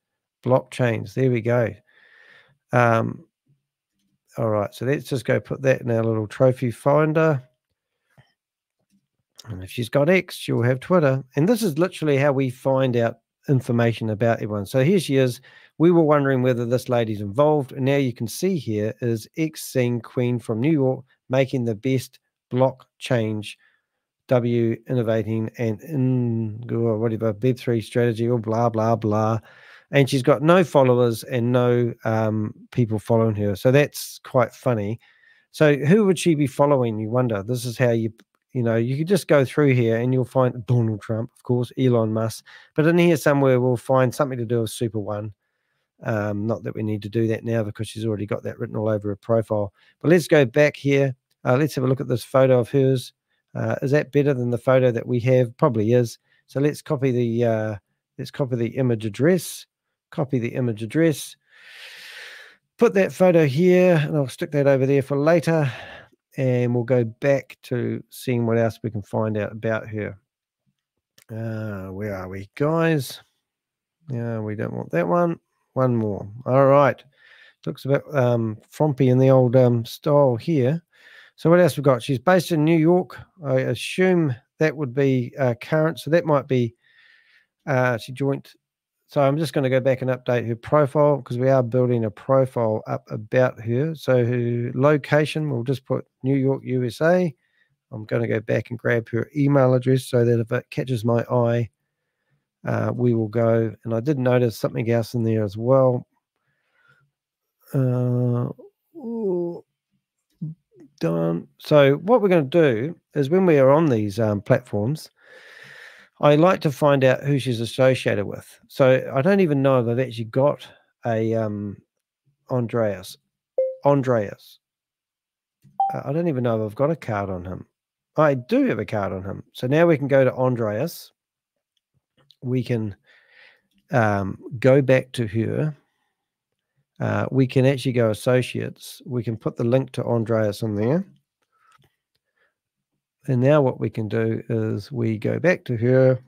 blockchains. There we go. All right. So let's just go put that in our little trophy finder. And if she's got X, she'll have Twitter. And this is literally how we find out information about everyone. So here she is. We were wondering whether this lady's involved. And now you can see here is ex-scene queen from New York making the best blockchain, innovating and whatever, Web3 strategy or blah, blah, blah. And she's got no followers and no people following her. So that's quite funny. So who would she be following, you wonder? This is how you could just go through here and you'll find Donald Trump, of course, Elon Musk. But in here somewhere we'll find something to do with Super.One. Not that we need to do that now because she's already got that written all over her profile. But let's go back here. Let's have a look at this photo of hers. Is that better than the photo that we have? Probably is. So let's copy the image address. Copy the image address. Put that photo here, and I'll stick that over there for later. And we'll go back to seeing what else we can find out about her. Where are we, guys? Yeah, we don't want that one. One more. All right. Looks a bit frumpy in the old style here. So what else we got? She's based in New York. I assume that would be current. So that might be she joined. So I'm just going to go back and update her profile because we are building a profile up about her. So her location, we'll just put New York, USA. I'm going to go back and grab her email address so that if it catches my eye, we will go. And I did notice something else in there as well. Done. So what we're going to do is when we are on these platforms, I like to find out who she's associated with. So I don't even know if I've actually got a Andreas. I don't even know if I've got a card on him. I do have a card on him. So now we can go to Andreas. We can go back to her, we can actually go associates. We can put the link to Andreas in there. And now what we can do is we go back to her.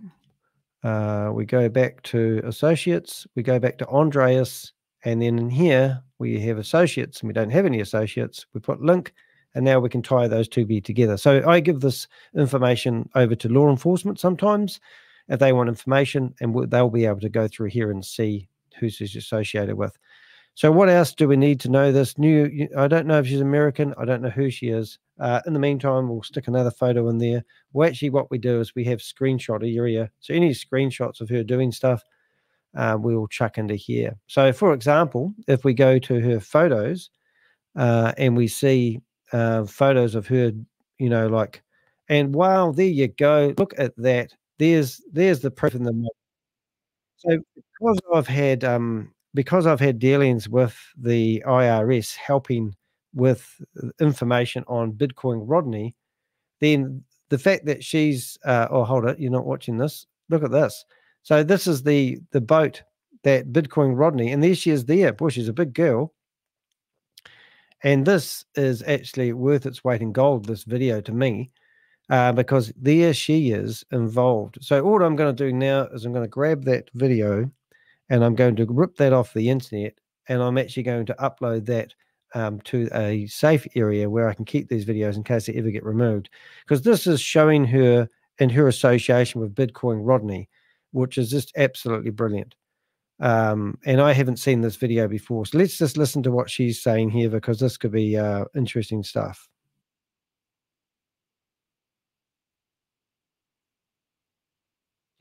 We go back to associates. We go back to Andreas. And then in here, we have associates, and we don't have any associates. We put link, and now we can tie those two together. So I give this information over to law enforcement sometimes if they want information, and they'll be able to go through here and see who she's associated with. So what else do we need to know? This new, I don't know if she's American. I don't know who she is. In the meantime, we'll stick another photo in there. Well, actually, what we do is we have screenshot area. So any screenshots of her doing stuff, we will chuck into here. So for example, if we go to her photos and we see photos of her, you know, like, and wow, there you go. Look at that. There's the proof in the. So because I've had dealings with the IRS helping with information on Bitcoin Rodney, then the fact that she's oh, hold it, you're not watching this. Look at this. So this is the boat that Bitcoin Rodney, and there she is there. Boy, she's a big girl. And this is actually worth its weight in gold, this video to me, because there she is involved. So all I'm going to do now is I'm going to grab that video and I'm going to rip that off the internet, and I'm actually going to upload that to a safe area where I can keep these videos in case they ever get removed. Because this is showing her and her association with Bitcoin Rodney, which is just absolutely brilliant. And I haven't seen this video before. So let's just listen to what she's saying here, because this could be interesting stuff.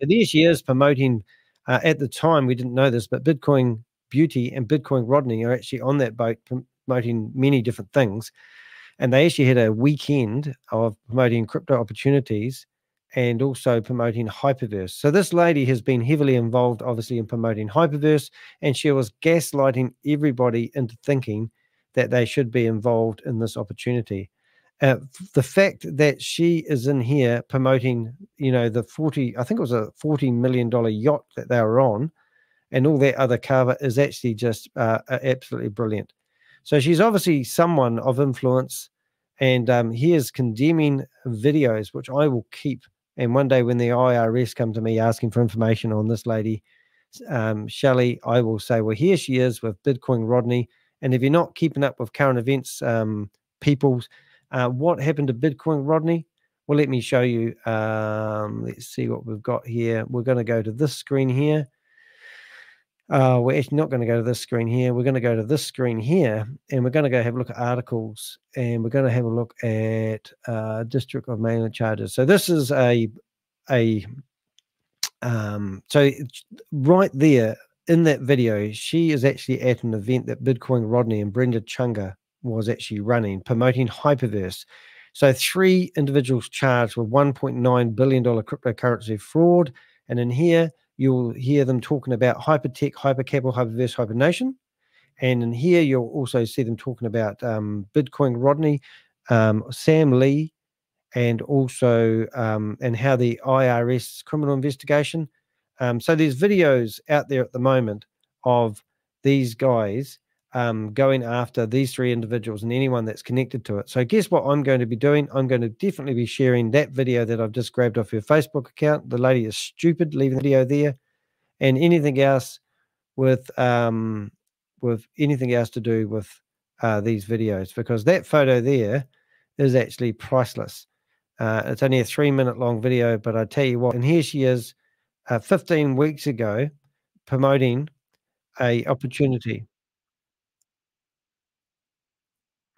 So there she is promoting, at the time we didn't know this, but Bitcoin Beauty and Bitcoin Rodney are actually on that boat promoting many different things. And they actually had a weekend of promoting crypto opportunities and also promoting Hyperverse. So this lady has been heavily involved, obviously, in promoting Hyperverse, and she was gaslighting everybody into thinking that they should be involved in this opportunity. The fact that she is in here promoting, you know, the I think it was a $40 million yacht that they were on, and all that other cover is actually just absolutely brilliant. So she's obviously someone of influence, and here's condemning videos, which I will keep. And one day when the IRS come to me asking for information on this lady, Shelley, I will say, well, here she is with Bitcoin Rodney. And if you're not keeping up with current events, peoples, what happened to Bitcoin Rodney? Well, let me show you. Let's see what we've got here. We're going to go to this screen here. We're actually not going to go to this screen here. We're going to go to this screen here, and we're going to go have a look at articles, and we're going to have a look at District of Maryland charges. So this is so right there in that video, she is actually at an event that Bitcoin Rodney and Brenda Chunga was actually running, promoting Hyperverse. So 3 individuals charged with $1.9 billion cryptocurrency fraud. And in here, you'll hear them talking about Hypertech, Hypercapital, Hyperverse, Hypernation. And in here, you'll also see them talking about Bitcoin Rodney, Sam Lee, and also and how the IRS criminal investigation. So there's videos out there at the moment of these guys going after these 3 individuals and anyone that's connected to it. So guess what I'm going to be doing? I'm going to definitely be sharing that video that I've just grabbed off her Facebook account. The lady is stupid, leaving the video there, and anything else with anything else to do with these videos, because that photo there is actually priceless. It's only a 3-minute long video, but I tell you what, and here she is 15 weeks ago promoting a opportunity.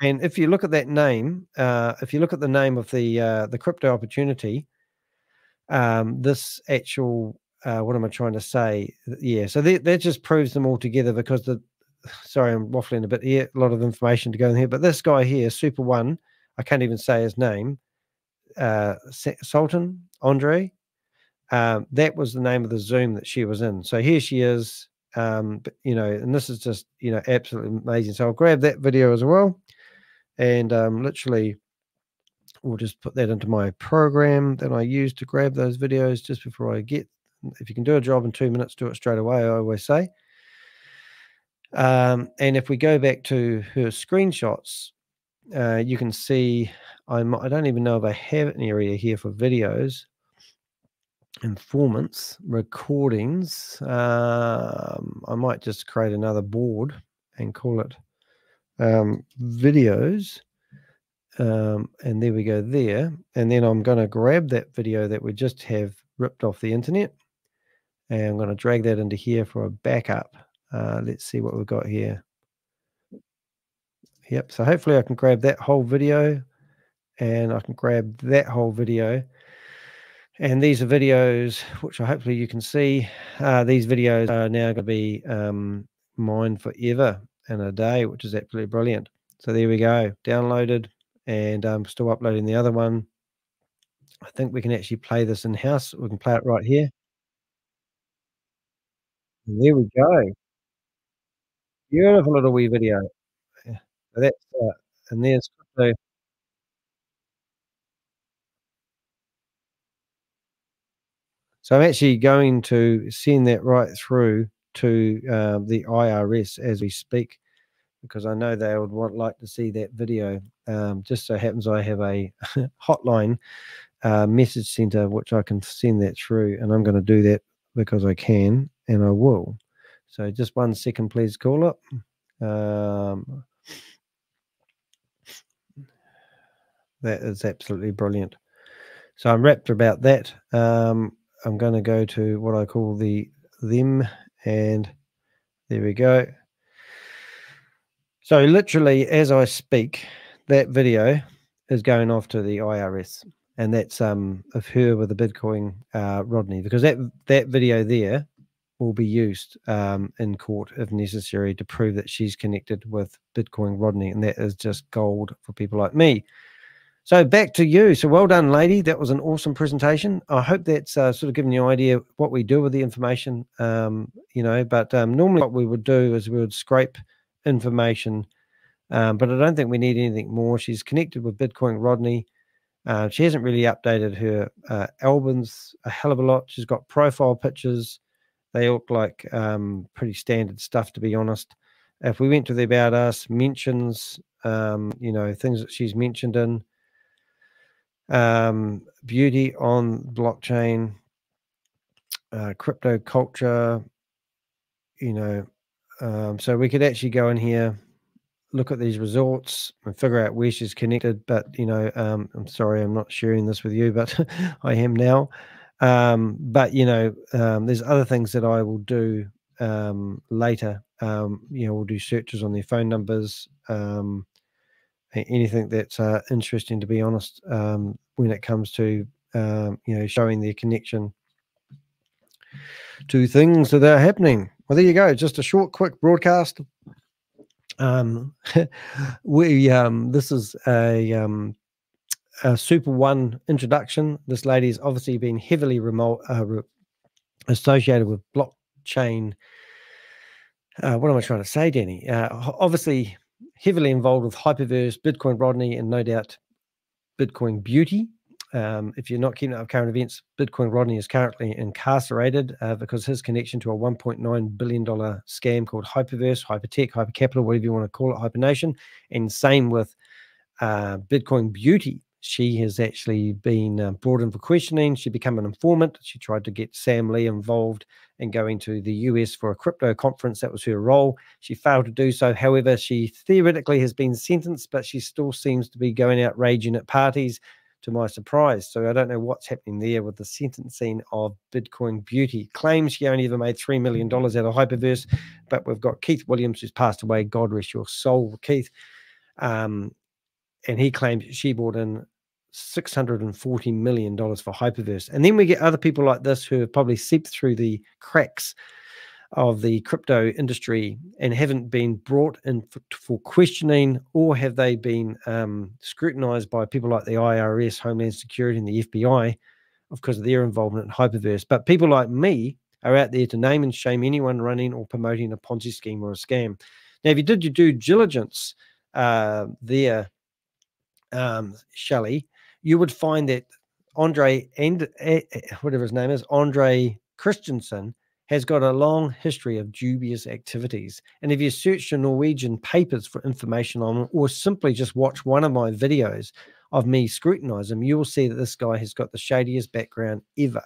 And if you look at that name, if you look at the name of the crypto opportunity, this actual, what am I trying to say? Yeah, so that just proves them all together, because sorry, I'm waffling a bit here, a lot of information to go in here, but this guy here, Super.One, I can't even say his name, Sultan Andre, that was the name of the Zoom that she was in. So here she is, but, you know, and this is just, you know, absolutely amazing. So I'll grab that video as well, and literally we'll just put that into my program that I use to grab those videos just before I get If you can do a job in 2 minutes, do it straight away, I always say. And if we go back to her screenshots, you can see, I don't even know if I have an area here for videos, informants, recordings. I might just create another board and call it videos. And there we go there. And then I'm going to grab that video that we just have ripped off the internet, and I'm going to drag that into here for a backup. Let's see what we've got here. Yep, so hopefully I can grab that whole video, and I can grab that whole video. And these are videos which hopefully you can see. These videos are now going to be mined forever and a day, which is absolutely brilliant. So there we go, downloaded, and I'm still uploading the other one. I think we can actually play this in-house. We can play it right here. And there we go. Beautiful little wee video. Yeah. So that's and there's crypto. So I'm actually going to send that right through to the IRS as we speak, because I know they would like to see that video. Just so happens I have a hotline message center which I can send that through, and I'm going to do that because I can, and I will. So just 1 second, please, call up. That is absolutely brilliant. So I'm rapt about that. I'm going to go to what I call them, and there we go. So literally, as I speak, that video is going off to the IRS, and that's of her with the Bitcoin Rodney, because that video there will be used in court if necessary to prove that she's connected with Bitcoin Rodney, and that is just gold for people like me. So back to you. So well done, lady. That was an awesome presentation. I hope that's sort of given you an idea of what we do with the information, but normally what we would do is we would scrape information, but I don't think we need anything more. She's connected with Bitcoin Rodney. She hasn't really updated her albums a hell of a lot. She's got profile pictures. They look like pretty standard stuff, to be honest. If we went to the About Us, mentions, things that she's mentioned in, beauty on blockchain, crypto culture, so we could actually go in here, look at these resorts and figure out where she's connected. But I'm sorry, I'm not sharing this with you, but I am now. There's other things that I will do later. We'll do searches on their phone numbers, anything that's interesting, to be honest, when it comes to showing their connection to things that are happening. Well, there you go, just a short quick broadcast. This is a Super.One introduction. This lady's obviously been heavily associated with blockchain. What am I trying to say, Danny? Obviously heavily involved with Hyperverse, Bitcoin Rodney, and no doubt Bitcoin Beauty. If you're not keeping up with current events, Bitcoin Rodney is currently incarcerated because his connection to a $1.9 billion scam called Hyperverse, Hypertech, Hypercapital, whatever you want to call it, Hypernation. And same with Bitcoin Beauty. She has actually been brought in for questioning. She became an informant. She tried to get Sam Lee involved in going to the US for a crypto conference. That was her role. She failed to do so. However, she theoretically has been sentenced, but she still seems to be going out raging at parties, to my surprise. So I don't know what's happening there with the sentencing of Bitcoin Beauty. Claims she only ever made $3 million out of Hyperverse, but we've got Keith Williams, who's passed away. God rest your soul, Keith. And he claims she brought in $640 million for Hyperverse. And then we get other people like this who have probably seeped through the cracks of the crypto industry and haven't been brought in for questioning, or have they been scrutinized by people like the IRS, Homeland Security, and the FBI because of their involvement in Hyperverse. But people like me are out there to name and shame anyone running or promoting a Ponzi scheme or a scam. Now, if you did your due diligence there, Shelley, you would find that Andre and whatever his name is, Andreas Christensen has got a long history of dubious activities. And if you search the Norwegian papers for information on him, or simply just watch one of my videos of me scrutinize him, you will see that this guy has got the shadiest background ever.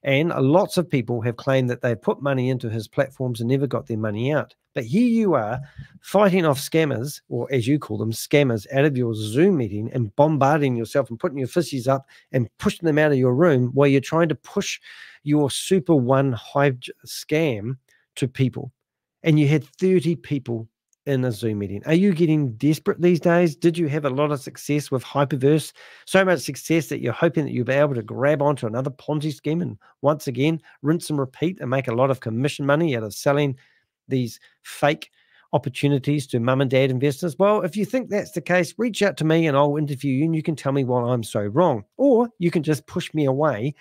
And lots of people have claimed that they put money into his platforms and never got their money out. But here you are fighting off scammers, or as you call them, scammers, out of your Zoom meeting and bombarding yourself and putting your fissies up and pushing them out of your room while you're trying to push your SuperOne hype scam to people. And you had 30 people in a Zoom meeting. Are you getting desperate these days? Did you have a lot of success with Hyperverse? So much success that you're hoping that you'll be able to grab onto another Ponzi scheme and once again rinse and repeat and make a lot of commission money out of selling these fake opportunities to mum and dad investors? Well, if you think that's the case, reach out to me and I'll interview you and you can tell me why I'm so wrong. Or you can just push me away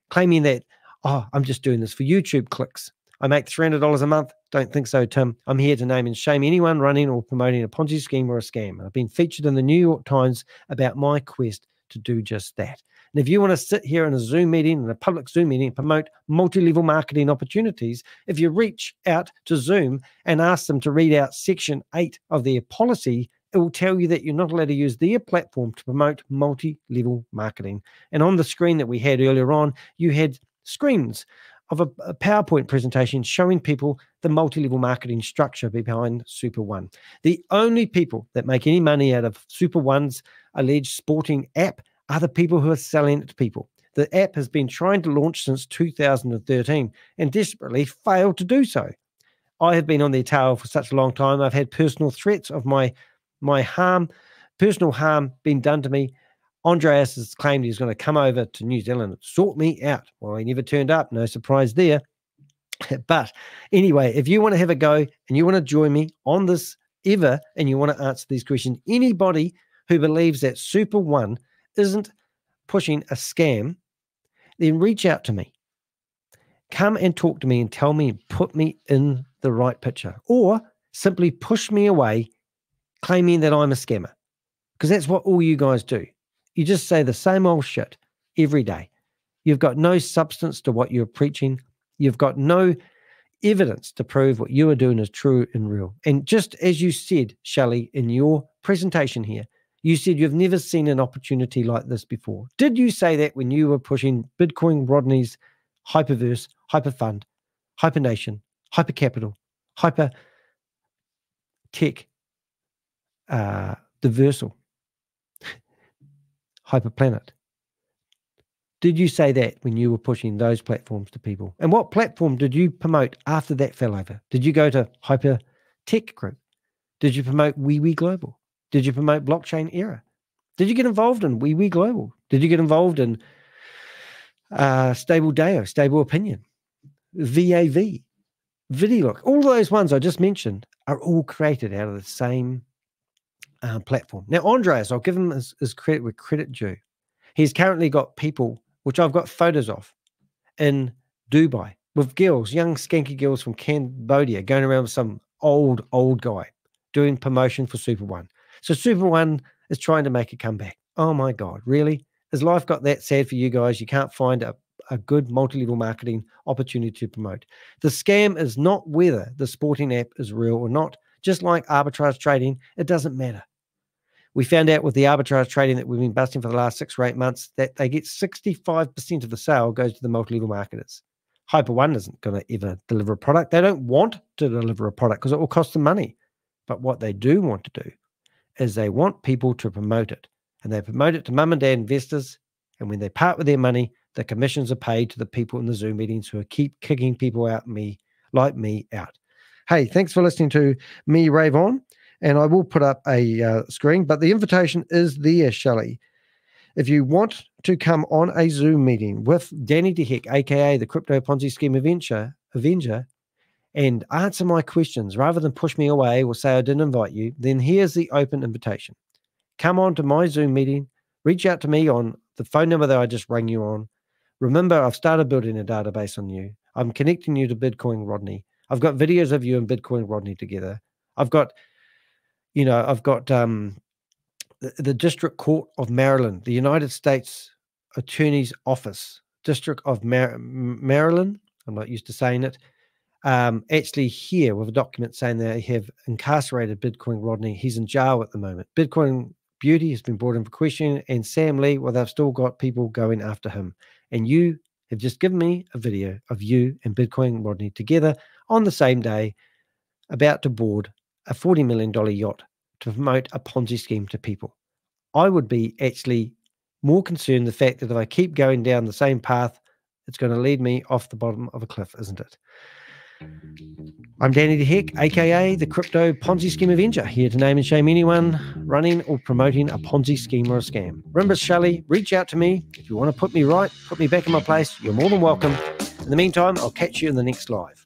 claiming that, oh, I'm just doing this for YouTube clicks. I make $300 a month. Don't think so, Tim. I'm here to name and shame anyone running or promoting a Ponzi scheme or a scam. I've been featured in the New York Times about my quest to do just that. And if you want to sit here in a Zoom meeting, in a public Zoom meeting, and promote multi-level marketing opportunities, if you reach out to Zoom and ask them to read out Section 8 of their policy, it will tell you that you're not allowed to use their platform to promote multi-level marketing. And on the screen that we had earlier on, you had screens of a PowerPoint presentation showing people the multi-level marketing structure behind SuperOne. The only people that make any money out of SuperOne's alleged sporting app are the people who are selling it to people. The app has been trying to launch since 2013 and desperately failed to do so. I have been on their tail for such a long time. I've had personal threats of my personal harm being done to me. Andreas has claimed he's going to come over to New Zealand and sort me out. Well, he never turned up. No surprise there. But anyway, if you want to have a go and you want to join me on this ever and you want to answer these questions, anybody who believes that SuperOne isn't pushing a scam, then reach out to me. Come and talk to me and tell me, put me in the right picture, or simply push me away claiming that I'm a scammer, because that's what all you guys do. You just say the same old shit every day. You've got no substance to what you're preaching. You've got no evidence to prove what you are doing is true and real. And just as you said, Shelley, in your presentation here, you said you've never seen an opportunity like this before. Did you say that when you were pushing Bitcoin Rodney's Hyperverse, Hyperfund, Hypernation, Hypercapital, Hyper Tech, Diversal, Hyperplanet? Did you say that when you were pushing those platforms to people? And what platform did you promote after that fell over? Did you go to Hyper Tech Group? Did you promote WeWe Global? Did you promote Blockchain Era? Did you get involved in WeWe Global? Did you get involved in Stable Deo, Stable Opinion, VAV, VideoLook? All those ones I just mentioned are all created out of the same platform. Now, Andreas, I'll give him his credit where credit due. He's currently got people, which I've got photos of, in Dubai with girls, young skanky girls from Cambodia, going around with some old guy doing promotion for SuperOne. So SuperOne is trying to make a comeback. Oh my God, really? Has life got that sad for you guys? You can't find a good multi-level marketing opportunity to promote. The scam is not whether the sporting app is real or not. Just like arbitrage trading, it doesn't matter. We found out with the arbitrage trading that we've been busting for the last 6 or 8 months that they get 65% of the sale goes to the multi-level marketers. HyperOne isn't going to ever deliver a product. They don't want to deliver a product because it will cost them money. But what they do want to do is they want people to promote it. And they promote it to mum and dad investors. And when they part with their money, the commissions are paid to the people in the Zoom meetings who keep kicking people out, like me out. Hey, thanks for listening to me rave on. And I will put up a screen, but the invitation is there, Shelley. If you want to come on a Zoom meeting with Danny DeHeck, aka the Crypto Ponzi Scheme Avenger, and answer my questions rather than push me away or say I didn't invite you, then here's the open invitation. Come on to my Zoom meeting. Reach out to me on the phone number that I just rang you on. Remember, I've started building a database on you. I'm connecting you to Bitcoin Rodney. I've got videos of you and Bitcoin Rodney together. I've got the District Court of Maryland, the United States Attorney's Office, District of Maryland, I'm not used to saying it. Actually here with a document saying they have incarcerated Bitcoin Rodney. He's in jail at the moment. Bitcoin Beauty has been brought in for questioning, and Sam Lee, well, they've still got people going after him. And you have just given me a video of you and Bitcoin Rodney together on the same day about to board a $40 million yacht to promote a Ponzi scheme to people. I would be actually more concerned the fact that if I keep going down the same path, it's going to lead me off the bottom of a cliff, isn't it? I'm Danny the Heck, aka the Crypto Ponzi Scheme Avenger, here to name and shame anyone running or promoting a Ponzi scheme or a scam. Remember, Shelley, reach out to me. If you want to put me right, put me back in my place, you're more than welcome. In the meantime, I'll catch you in the next live.